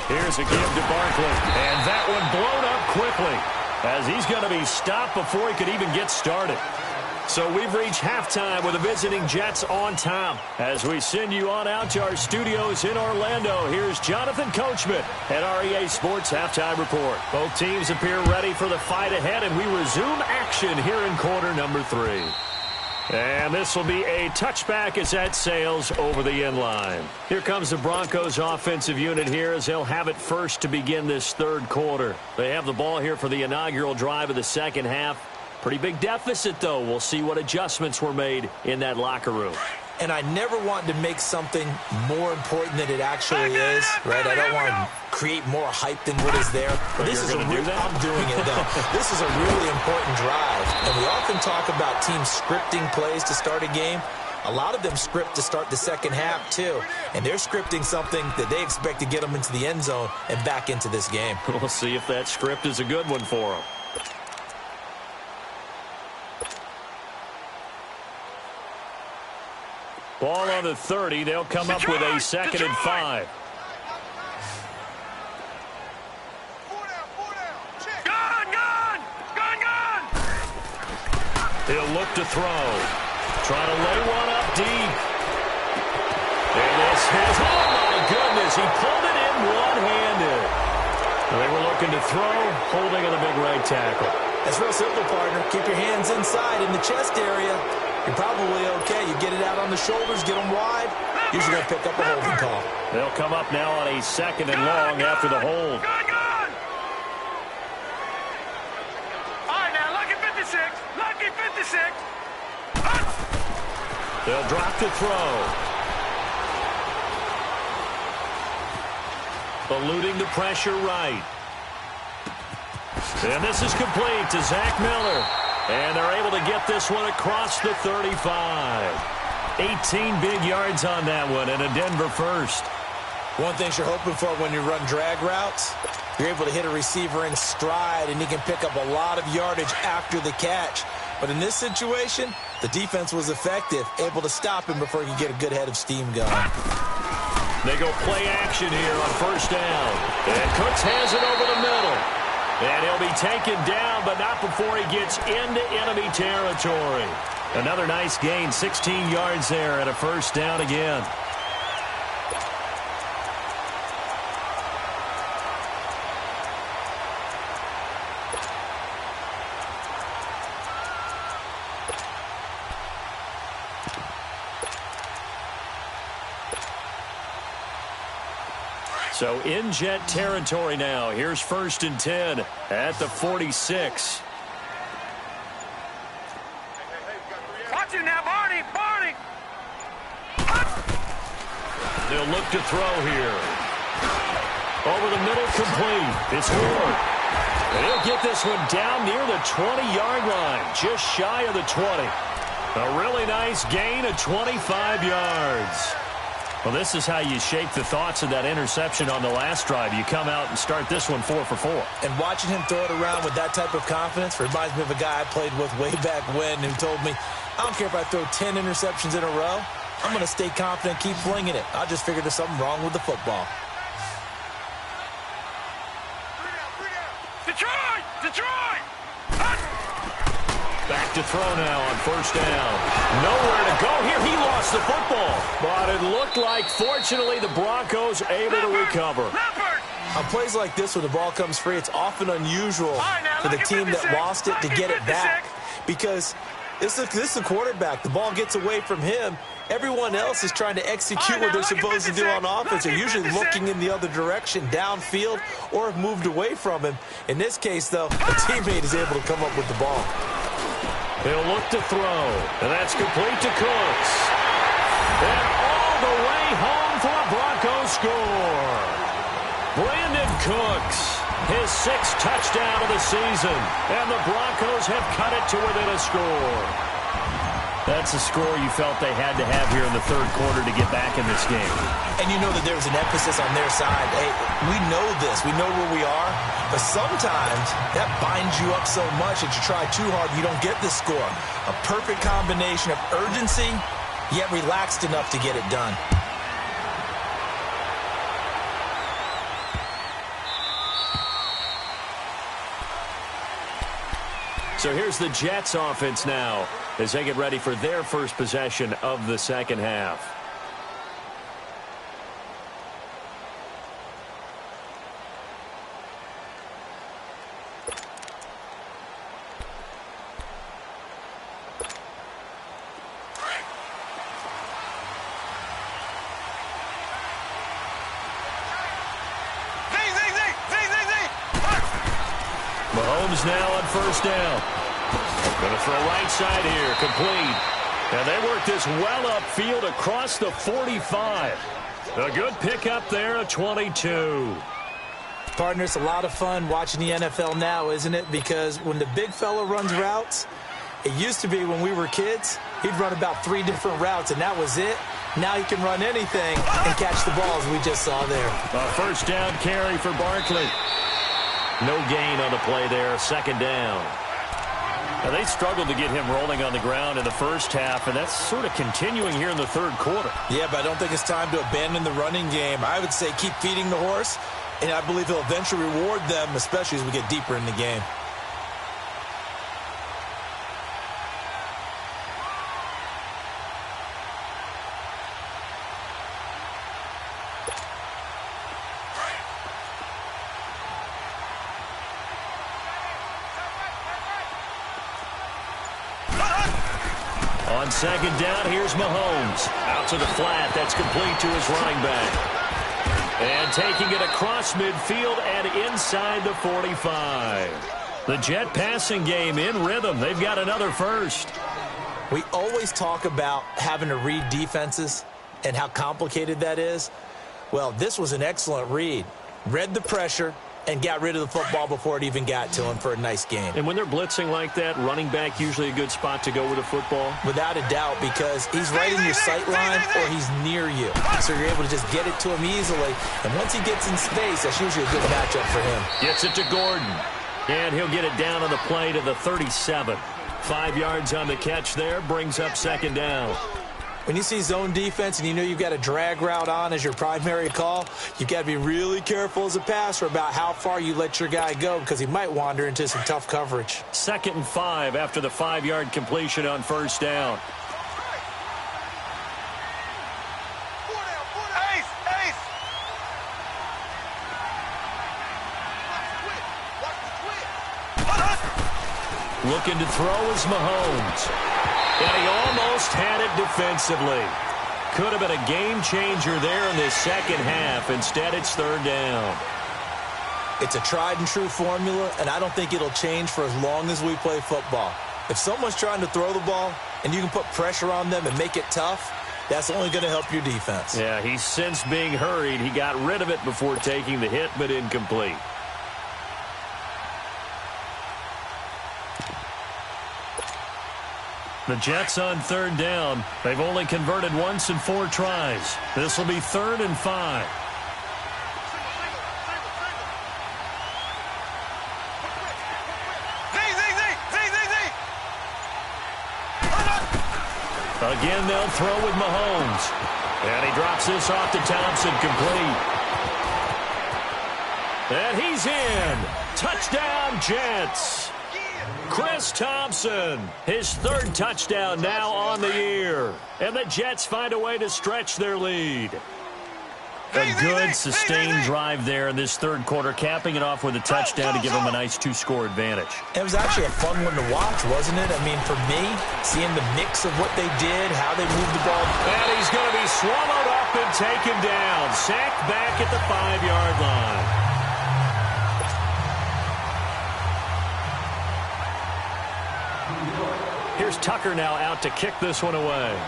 Here's a give to Barkley. And that one blown up quickly as he's going to be stopped before he could even get started. So we've reached halftime with the visiting Jets on top. As we send you on out to our studios in Orlando, here's Jonathan Coachman at REA Sports Halftime Report. Both teams appear ready for the fight ahead, and we resume action here in quarter number 3. And this will be a touchback as that sails over the end line. Here comes the Broncos offensive unit here as they'll have it first to begin this third quarter. They have the ball here for the inaugural drive of the second half. Pretty big deficit, though. We'll see what adjustments were made in that locker room. And I never want to make something more important than it actually is, right? I don't want to create more hype than what is there. But this is I'm doing it, though. This is a really important drive. And we often talk about teams scripting plays to start a game. A lot of them script to start the second half, too. And they're scripting something that they expect to get them into the end zone and back into this game. We'll see if that script is a good one for them. Ball on the 30. They'll come up with a 2nd and 5. He'll look to throw. Try to lay one up deep. And this is, oh my goodness, he pulled it in one-handed. They were looking to throw, holding on the big right tackle. That's real simple, partner. Keep your hands inside in the chest area. You're probably okay. You get it out on the shoulders, get them wide. Usually going to pick up a holding call. They'll come up now on a 2nd and long after the hold. All right, now, lucky 56. Lucky 56. They'll drop to throw. Eluding the pressure right. And this is complete to Zach Miller. And they're able to get this one across the 35. 18 big yards on that one, and a Denver first. One thing you're hoping for when you run drag routes, you're able to hit a receiver in stride, and he can pick up a lot of yardage after the catch. But in this situation, the defense was effective, able to stop him before he could get a good head of steam going. They go play action here on first down. And Cooks has it over the middle. And he'll be taken down, but not before he gets into enemy territory. Another nice gain, 16 yards there, and a first down again. So in Jet territory now. Here's 1st and 10 at the 46. Watch it now, Barney. Barney. They'll look to throw here. Over the middle, complete. It's Ward. And he'll get this one down near the 20-yard line, just shy of the 20. A really nice gain of 25 yards. Well, this is how you shape the thoughts of that interception on the last drive. You come out and start this one 4 for 4. And watching him throw it around with that type of confidence reminds me of a guy I played with way back when who told me, I don't care if I throw 10 interceptions in a row. I'm going to stay confident, keep flinging it. I just figured there's something wrong with the football. Detroit! Detroit! Back to to throw now on first down. Nowhere to go here. He lost the football. But it looked like, fortunately, the Broncos able to recover. On plays like this, when the ball comes free, it's often unusual for the team that lost it to get it back. Because this is the quarterback. The ball gets away from him. Everyone else is trying to execute what they're supposed to do on offense. They're usually looking in the other direction, downfield, or have moved away from him. In this case, though, a teammate is able to come up with the ball. He'll look to throw, and that's complete to Cooks. And all the way home for a Broncos score. Brandon Cooks, his 6th touchdown of the season, and the Broncos have cut it to within a score. That's a score you felt they had to have here in the third quarter to get back in this game. And you know that there's an emphasis on their side. Hey, we know this. We know where we are. But sometimes that binds you up so much that you try too hard, you don't get the score. A perfect combination of urgency, yet relaxed enough to get it done. So here's the Jets offense now as they get ready for their first possession of the second half. Mahomes now on first down. Going to throw right side here, complete. And they work this well upfield across the 45. A good pickup there at 22. Partner, it's a lot of fun watching the NFL now, isn't it? Because when the big fella runs routes, it used to be when we were kids, he'd run about 3 different routes, and that was it. Now he can run anything and catch the balls we just saw there. A first down carry for Barkley. No gain on the play there, second down. Now, they struggled to get him rolling on the ground in the first half, and that's sort of continuing here in the third quarter. Yeah, but I don't think it's time to abandon the running game. I would say keep feeding the horse, and I believe he'll eventually reward them, especially as we get deeper in the game. On second down, here's Mahomes. Out to the flat. That's complete to his running back. And taking it across midfield and inside the 45. The Jet passing game in rhythm. They've got another first. We always talk about having to read defenses and how complicated that is. Well, this was an excellent read. Read the pressure and got rid of the football before it even got to him for a nice gain. And when they're blitzing like that, running back usually a good spot to go with a football? Without a doubt, because he's right in your sight line or he's near you. So you're able to just get it to him easily. And once he gets in space, that's usually a good matchup for him. Gets it to Gordon. And he'll get it down on the play to the 37. 5 yards on the catch there, brings up second down. When you see zone defense and you know you've got a drag route on as your primary call, you've got to be really careful as a passer about how far you let your guy go because he might wander into some tough coverage. 2nd and 5 after the 5-yard completion on first down. Looking to throw is Mahomes. And he almost had it defensively. Could have been a game changer there in this second half. Instead, it's third down. It's a tried and true formula, and I don't think it'll change for as long as we play football. If someone's trying to throw the ball and you can put pressure on them and make it tough, that's only going to help your defense. Yeah, he's since being hurried. He got rid of it before taking the hit, but incomplete. The Jets on third down. They've only converted once in 4 tries. This will be 3rd and 5. Again, they'll throw with Mahomes. And he drops this off to Thompson, complete. And he's in. Touchdown, Jets. Chris Thompson, his third touchdown now on the year. And the Jets find a way to stretch their lead. A good, sustained drive there in this third quarter, capping it off with a touchdown to give them a nice 2-score advantage. It was actually a fun one to watch, wasn't it? I mean, for me, seeing the mix of what they did, how they moved the ball. And he's going to be swallowed up and taken down. Sacked back at the 5-yard line. Here's Tucker now out to kick this one away.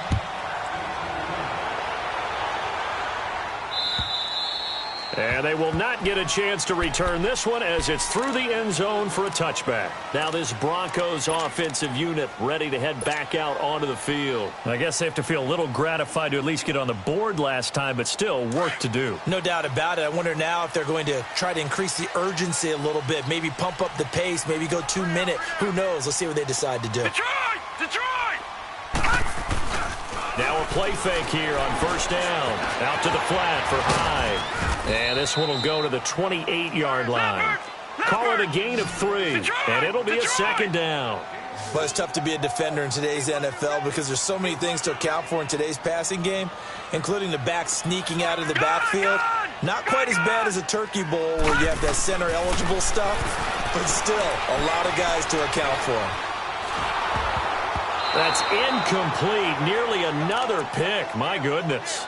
And they will not get a chance to return this one as it's through the end zone for a touchback. Now this Broncos offensive unit ready to head back out onto the field. I guess they have to feel a little gratified to at least get on the board last time, but still work to do. No doubt about it. I wonder now if they're going to try to increase the urgency a little bit, maybe pump up the pace, maybe go 2-minute. Who knows? Let's see what they decide to do. Detroit! Now a play fake here on first down. Out to the flat for Hyde. And this one will go to the 28-yard line. Call it a gain of 3, and it'll be a second down. But it's tough to be a defender in today's NFL because there's so many things to account for in today's passing game, including the back sneaking out of the backfield. Not quite as bad as a Turkey Bowl where you have that center-eligible stuff, but still a lot of guys to account for. That's incomplete. Nearly another pick. My goodness.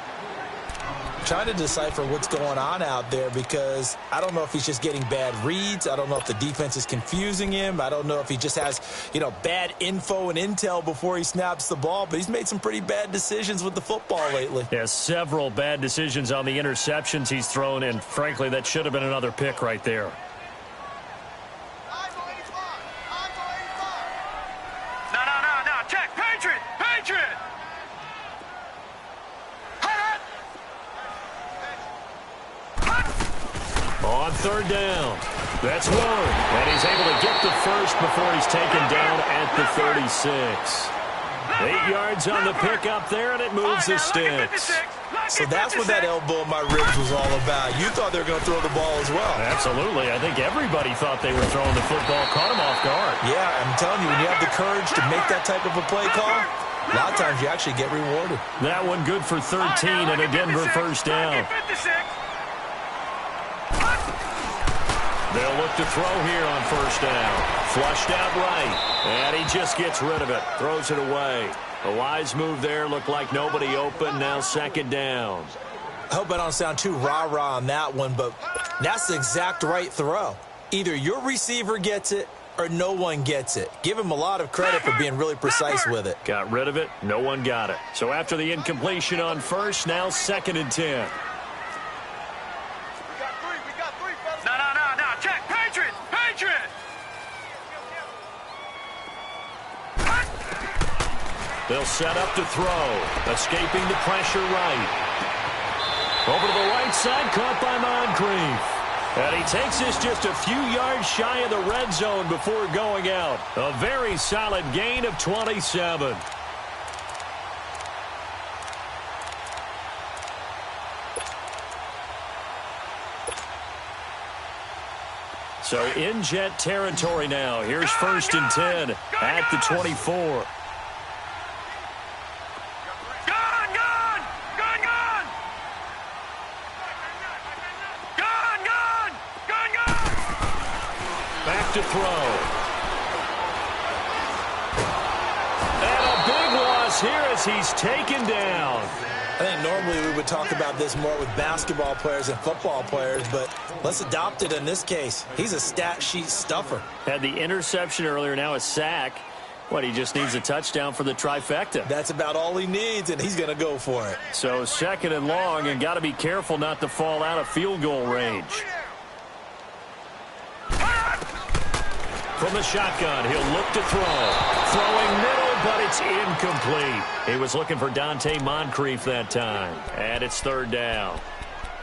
Trying to decipher what's going on out there because I don't know if he's just getting bad reads. I don't know if the defense is confusing him. I don't know if he just has, bad info and intel before he snaps the ball. But he's made some pretty bad decisions with the football lately. Yeah, several bad decisions on the interceptions he's thrown, and frankly, that should have been another pick right there. No. Check. Patriot. On third down. That's one. And he's able to get the first before he's taken down at the 36. 8 yards on the pickup there, and it moves the sticks. So that's what that elbow in my ribs was all about. You thought they were going to throw the ball as well. Absolutely. I think everybody thought they were throwing the football. Caught him off guard. Yeah, I'm telling you, when you have the courage to make that type of a play call, a lot of times you actually get rewarded. That one good for 13 and a Denver first down. They'll look to throw here on first down. Flushed out right. And he just gets rid of it. Throws it away. A wise move there. Looked like nobody open. Now second down. I hope I don't sound too rah-rah on that one, but that's the exact right throw. Either your receiver gets it or no one gets it. Give him a lot of credit for being really precise with it. Got rid of it. No one got it. So after the incompletion on first, now second and 10. No. Check. Patriot. They'll set up to throw. Escaping the pressure right. Over to the right side, caught by Moncrief. And he takes this just a few yards shy of the red zone before going out. A very solid gain of 27. So in Jet territory now. Here's first and 10 at the 24. Back to throw. And a big loss here as he's taken down. I think normally we would talk about this more with basketball players and football players, but let's adopt it in this case. He's a stat sheet stuffer. Had the interception earlier, now a sack. What, he just needs a touchdown for the trifecta. That's about all he needs, and he's going to go for it. So second and long, and got to be careful not to fall out of field goal range. From the shotgun, he'll look to throw. Throwing middle, but it's incomplete. He was looking for Dante Moncrief that time. And it's third down.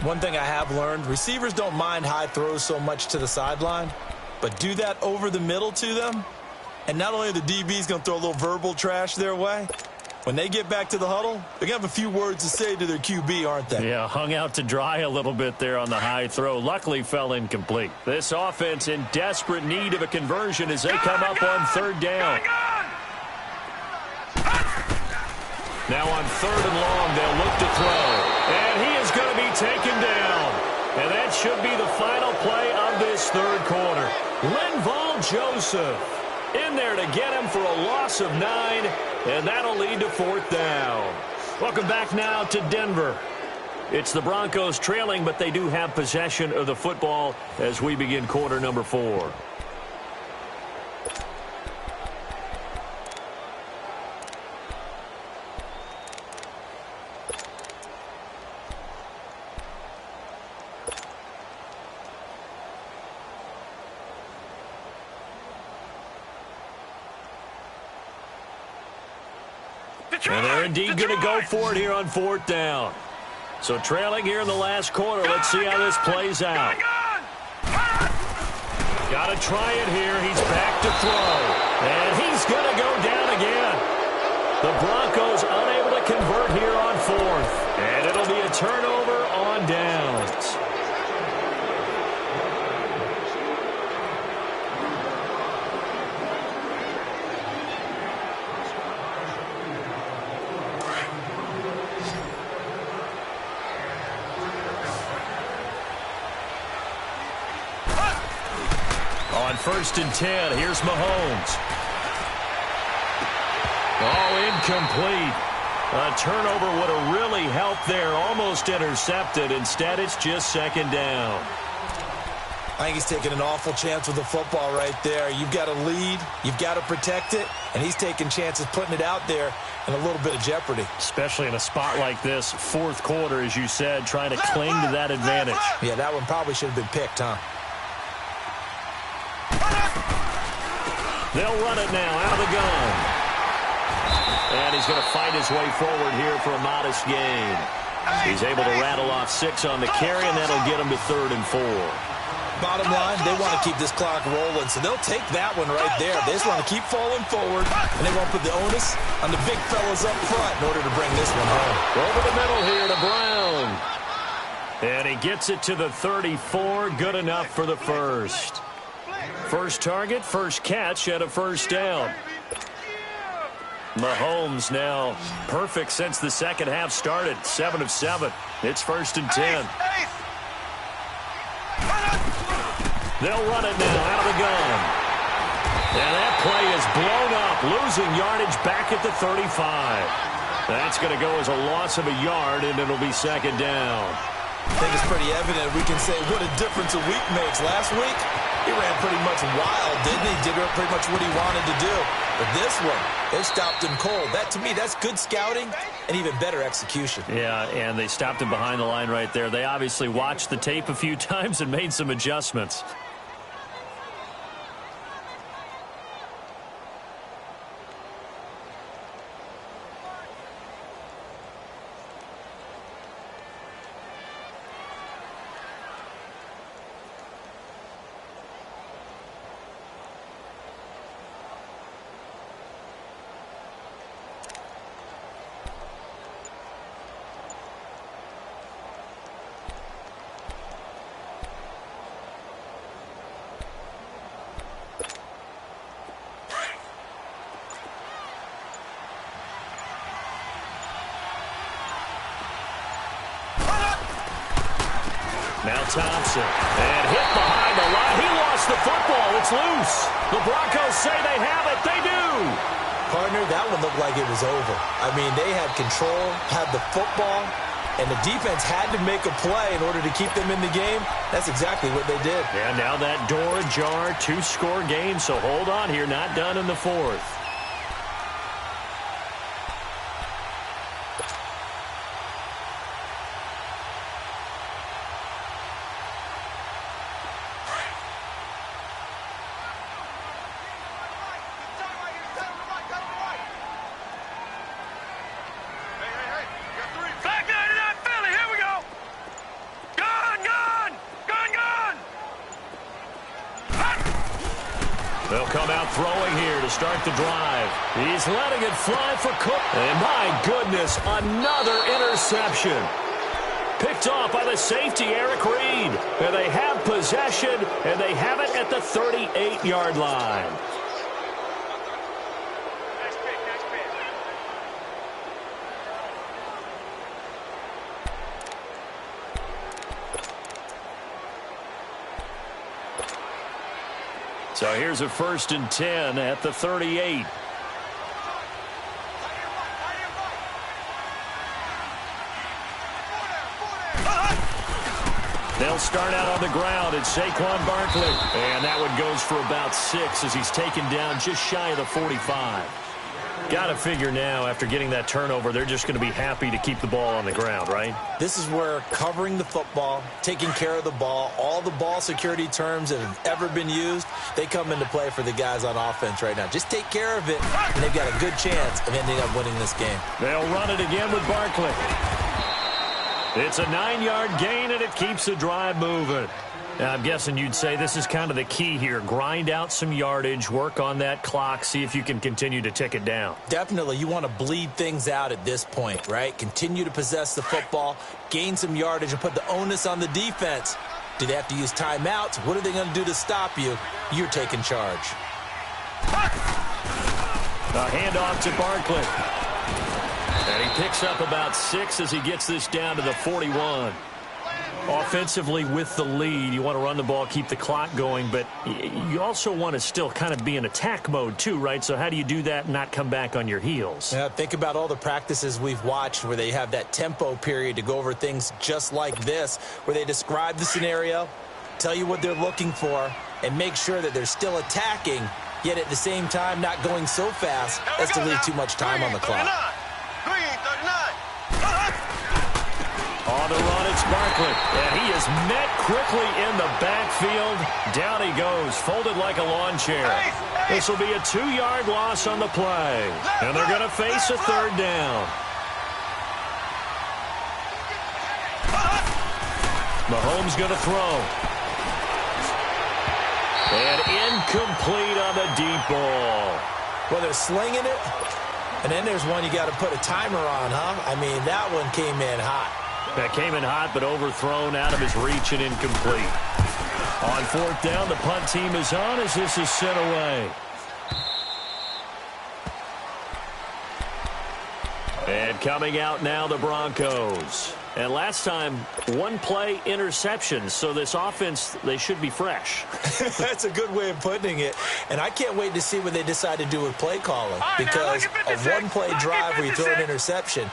One thing I have learned, receivers don't mind high throws so much to the sideline, but do that over the middle to them, and not only are the DBs going to throw a little verbal trash their way, When they get back to the huddle, they're going to have a few words to say to their QB, aren't they? Yeah, hung out to dry a little bit there on the high throw. Luckily fell incomplete. This offense in desperate need of a conversion as they come up on third down. Now on third and long, they'll look to throw. And he is going to be taken down. And that should be the final play of this third quarter. Linval Joseph in there to get him for a loss of 9, and that'll lead to fourth down. Welcome back now to Denver. It's the Broncos trailing, but they do have possession of the football as we begin quarter number 4. And they're indeed going to go for it here on fourth down. So trailing here in the last quarter. Let's see how this plays out. Got to try it here. He's back to throw. And he's going to go down again. The Broncos unable to convert here on fourth. And it'll be a turnover on downs. On first and 10, here's Mahomes. Oh, incomplete. A turnover would have really helped there. Almost intercepted. Instead, it's just second down. I think he's taking an awful chance with the football right there. You've got to lead. You've got to protect it. And he's taking chances putting it out there in a little bit of jeopardy. Especially in a spot like this, fourth quarter, as you said, trying to cling to that advantage. Yeah, that one probably should have been picked, huh? They'll run it now out of the gun. And he's going to fight his way forward here for a modest gain. He's able to rattle off 6 on the carry, and that'll get him to 3rd and 4. Bottom line, they want to keep this clock rolling, so they'll take that one right there. They just want to keep falling forward, and they want to put the onus on the big fellas up front in order to bring this one home. Over the middle here to Brown. And he gets it to the 34. Good enough for the first. First target, first catch, and a first down. Mahomes now perfect since the second half started. 7 of 7. It's first and 10. They'll run it now out of the gun. And that play is blown up, losing yardage back at the 35. That's going to go as a loss of a yard, and it'll be second down. I think it's pretty evident we can say what a difference a week makes. Last week, he ran pretty much wild, didn't he? Did pretty much what he wanted to do. But this one, they stopped him cold. That, to me, that's good scouting and even better execution. Yeah, and they stopped him behind the line right there. They obviously watched the tape a few times and made some adjustments. Now Thompson, and hit behind the line. He lost the football. It's loose. The Broncos say they have it. They do. Partner, that one looked like it was over. I mean, they had control, had the football, and the defense had to make a play in order to keep them in the game. That's exactly what they did. And now that door ajar, 2-score game, so hold on here. Not done in the fourth. They'll come out throwing here to They'll start the drive. He's letting it fly for Cook. And my goodness, another interception. Picked off by the safety, Eric Reed. And they have possession, and they have it at the 38-yard line. So here's a 1st and 10 at the 38. They'll start out on the ground. It's Saquon Barkley. And that one goes for about 6 as he's taken down just shy of the 45. Got to figure now, after getting that turnover, they're just going to be happy to keep the ball on the ground, right? This is where covering the football, taking care of the ball, all the ball security terms that have ever been used, they come into play for the guys on offense right now. Just take care of it, and they've got a good chance of ending up winning this game. They'll run it again with Barkley. It's a 9-yard gain, and it keeps the drive moving. Now, I'm guessing you'd say this is kind of the key here. Grind out some yardage, work on that clock, see if you can continue to tick it down. Definitely. You want to bleed things out at this point, right? Continue to possess the football, gain some yardage, and put the onus on the defense. Do they have to use timeouts? What are they going to do to stop you? You're taking charge. A handoff to Barkley. And he picks up about 6 as he gets this down to the 41. Offensively with the lead, you want to run the ball, keep the clock going, but you also want to still kind of be in attack mode too, right? So how do you do that and not come back on your heels? Yeah, think about all the practices we've watched where they have that tempo period to go over things just like this, where they describe the scenario, tell you what they're looking for, and make sure that they're still attacking, yet at the same time not going so fast as to leave too much time on the clock. On the run, it's Barkley, and he is met quickly in the backfield. Down he goes, folded like a lawn chair. This will be a 2-yard loss on the play, and they're going to face a 3rd down. Mahomes going to throw. And incomplete on the deep ball. Well, they're slinging it, and then there's one you got to put a timer on, huh? I mean, that one came in hot. That came in hot, but overthrown out of his reach and incomplete. On 4th down, the punt team is on as this is sent away. And coming out now, the Broncos. And last time, 1-play interception, so this offense, they should be fresh. That's a good way of putting it. And I can't wait to see what they decide to do with play calling. Because a 1-play drive where you throw an interception,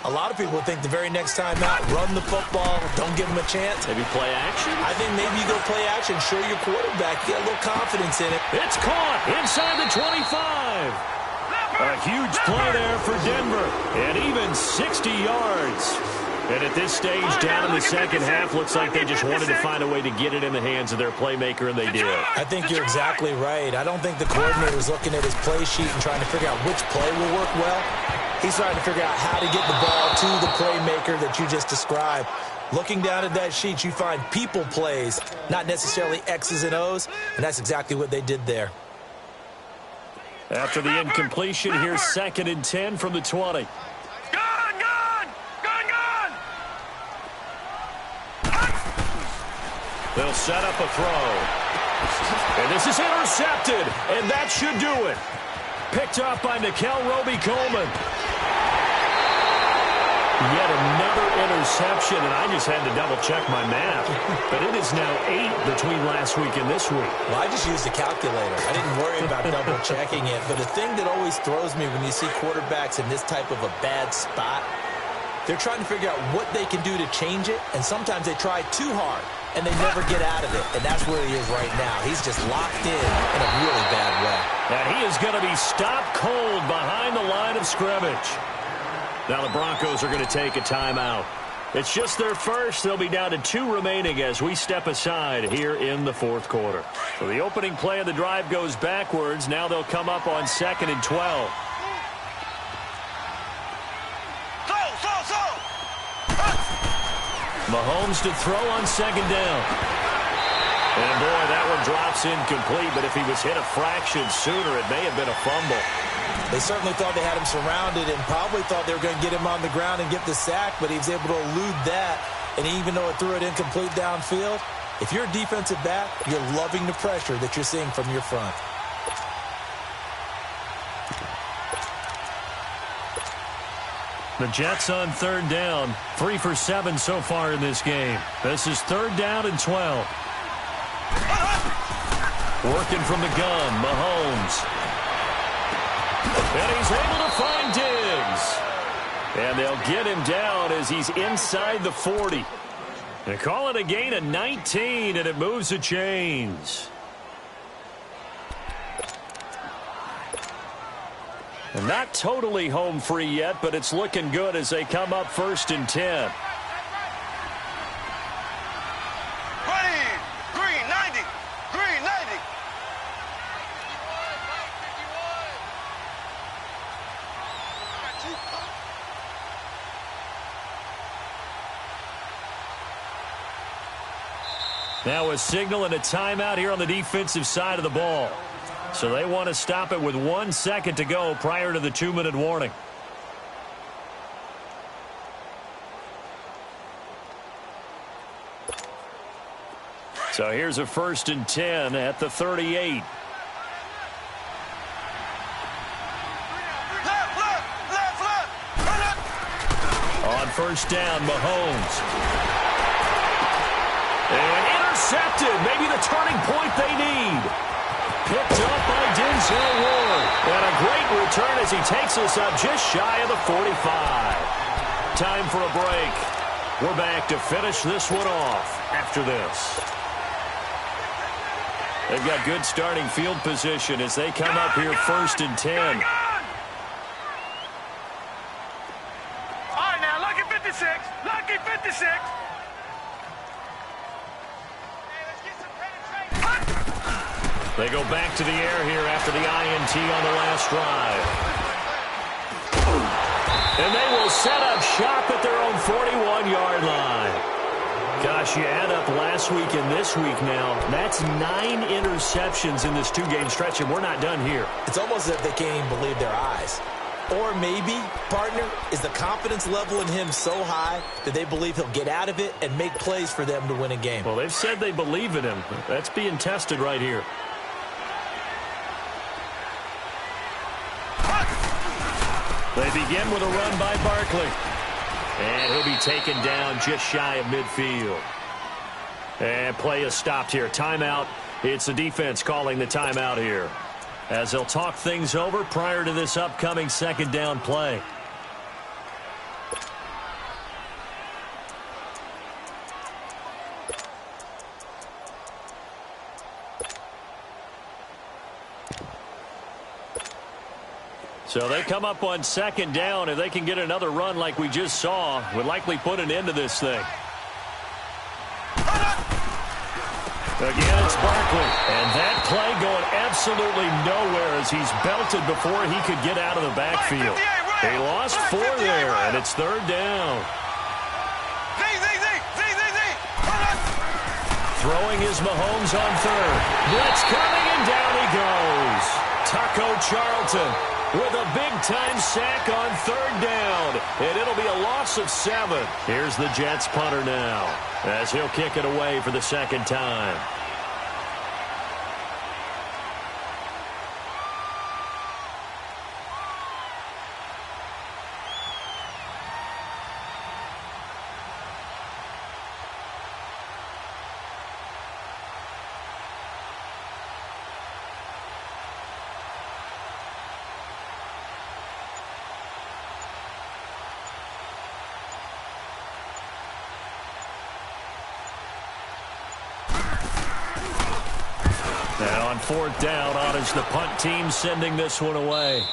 a lot of people think the very next time out, run the football, don't give them a chance. Maybe play action? I think maybe you go play action, show your quarterback, get a little confidence in it. It's caught inside the 25. A huge play there for Denver, and even 60 yards. And at this stage, down in the second half, looks like they just wanted to find a way to get it in the hands of their playmaker, and they did. I think you're exactly right. I don't think the coordinator is looking at his play sheet and trying to figure out which play will work well. He's trying to figure out how to get the ball to the playmaker that you just described. Looking down at that sheet, you find people plays, not necessarily X's and O's, and that's exactly what they did there. After the incompletion, here's 2nd and 10 from the 20. They'll set up a throw. And this is intercepted, and that should do it. Picked off by Nickel Roby-Coleman. Yet another interception, and I just had to double-check my math. But it is now 8 between last week and this week. Well, I just used a calculator. I didn't worry about double-checking it. But the thing that always throws me when you see quarterbacks in this type of a bad spot, they're trying to figure out what they can do to change it, and sometimes they try too hard, and they never get out of it. And that's where he is right now. He's just locked in a really bad way. And he is going to be stopped cold behind the line of scrimmage. Now the Broncos are going to take a timeout. It's just their first. They'll be down to 2 remaining as we step aside here in the 4th quarter. So the opening play of the drive goes backwards. Now they'll come up on 2nd and 12. Mahomes to throw on 2nd down. And, boy, that one drops incomplete, but if he was hit a fraction sooner, it may have been a fumble. They certainly thought they had him surrounded and probably thought they were going to get him on the ground and get the sack, but he was able to elude that. And even though it threw it incomplete downfield, if you're a defensive back, you're loving the pressure that you're seeing from your front. The Jets on third down, 3 for 7 so far in this game. This is third down and 12. Working from the gun, Mahomes. And he's able to find Diggs. And they'll get him down as he's inside the 40. They call it a gain of 19, and it moves the chains. And not totally home free yet, but it's looking good as they come up 1st and 10. Green 90. Green 90. Now a signal and a timeout here on the defensive side of the ball. So they want to stop it with 1 second to go prior to the 2-minute warning. So here's a 1st and 10 at the 38. Left. On 1st down, Mahomes. And intercepted. Maybe the turning point they need. Picked up by Denzel Ward. And a great return as he takes us up just shy of the 45. Time for a break. We're back to finish this one off after this. They've got good starting field position as they come up here 1st and 10. All right, now, lucky 56. Lucky 56. They go back to the air here after the INT on the last drive. And they will set up shop at their own 41-yard line. Gosh, you add up last week and this week now. That's 9 interceptions in this 2-game stretch, and we're not done here. It's almost as if they can't even believe their eyes. Or maybe, partner, is the confidence level in him so high that they believe he'll get out of it and make plays for them to win a game. Well, they've said they believe in him. That's being tested right here. They begin with a run by Barkley. And he'll be taken down just shy of midfield. And play is stopped here. Timeout. It's the defense calling the timeout here, as they'll talk things over prior to this upcoming 2nd down play. So they come up on 2nd down. If they can get another run like we just saw, would likely put an end to this thing. Again, it's Barkley. And that play going absolutely nowhere as he's belted before he could get out of the backfield. He lost 4 there, and it's 3rd down. Throwing is Mahomes on 3rd. Blitz coming, and down he goes. Taco Charlton with a big-time sack on 3rd down. And it'll be a loss of 7. Here's the Jets punter now, as he'll kick it away for the 2nd time. Now on 4th down, on is the punt team sending this one away.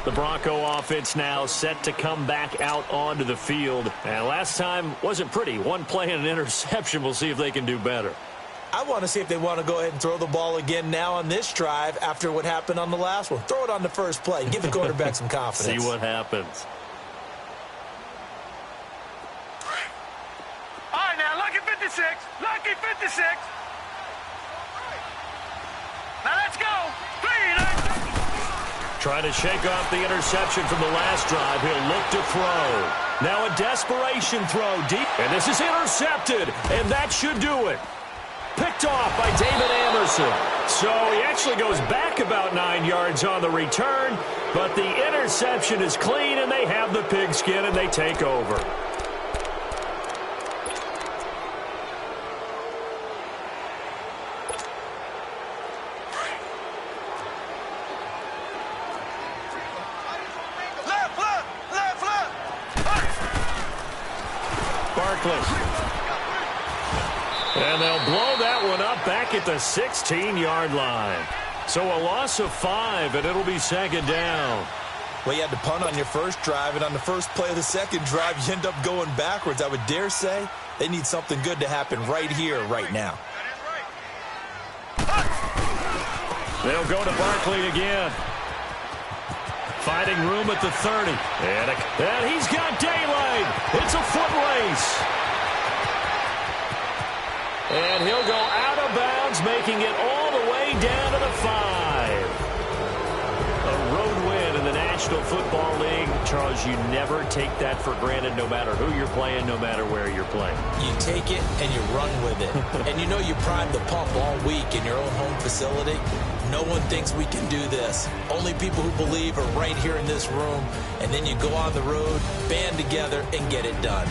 The Bronco offense now set to come back out onto the field. And last time wasn't pretty. 1 play and an interception. We'll see if they can do better. I want to see if they want to go ahead and throw the ball again now on this drive after what happened on the last one. Throw it on the first play. Give the quarterback some confidence. See what happens. All right, 56. Now let's go. Trying to shake off the interception from the last drive. He'll look to throw. Now a desperation throw deep. And this is intercepted. And that should do it. Picked off by David Anderson. So he actually goes back about 9 yards on the return. But the interception is clean, and they have the pigskin, and they take over. And they'll blow that one up back at the 16-yard line. So a loss of 5, and it'll be second down. Well, you had to punt on your first drive, and on the first play of the second drive, you end up going backwards. I would dare say they need something good to happen right here, right now. They'll go to Barkley again. Finding room at the 30. And he's got daylight. It's a foot race. And he'll go out of bounds, making it all the way down to the 5. A road win in the National Football League. Charles, you never take that for granted, no matter who you're playing, no matter where you're playing. You take it and you run with it. And you know you primed the pump all week in your own home facility. No one thinks we can do this. Only people who believe are right here in this room. And then you go on the road, band together, and get it done.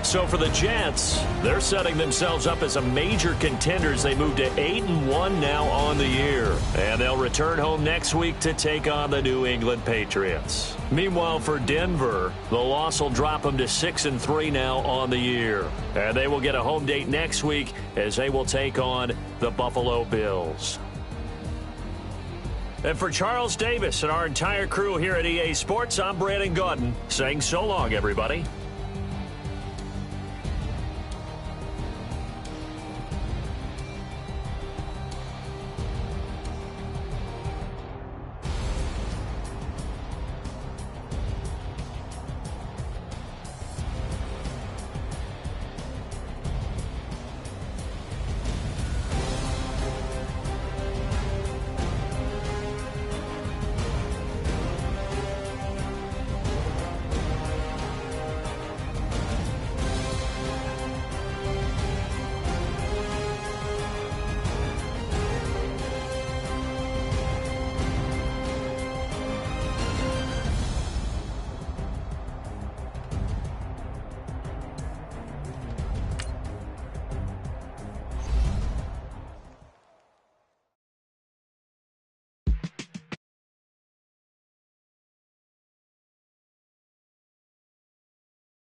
So for the Jets, they're setting themselves up as a major contender as they move to 8-1 now on the year. And they'll return home next week to take on the New England Patriots. Meanwhile, for Denver, the loss will drop them to 6-3 now on the year. And they will get a home date next week as they will take on the Buffalo Bills. And for Charles Davis and our entire crew here at EA Sports, I'm Brandon Gaudin saying so long, everybody.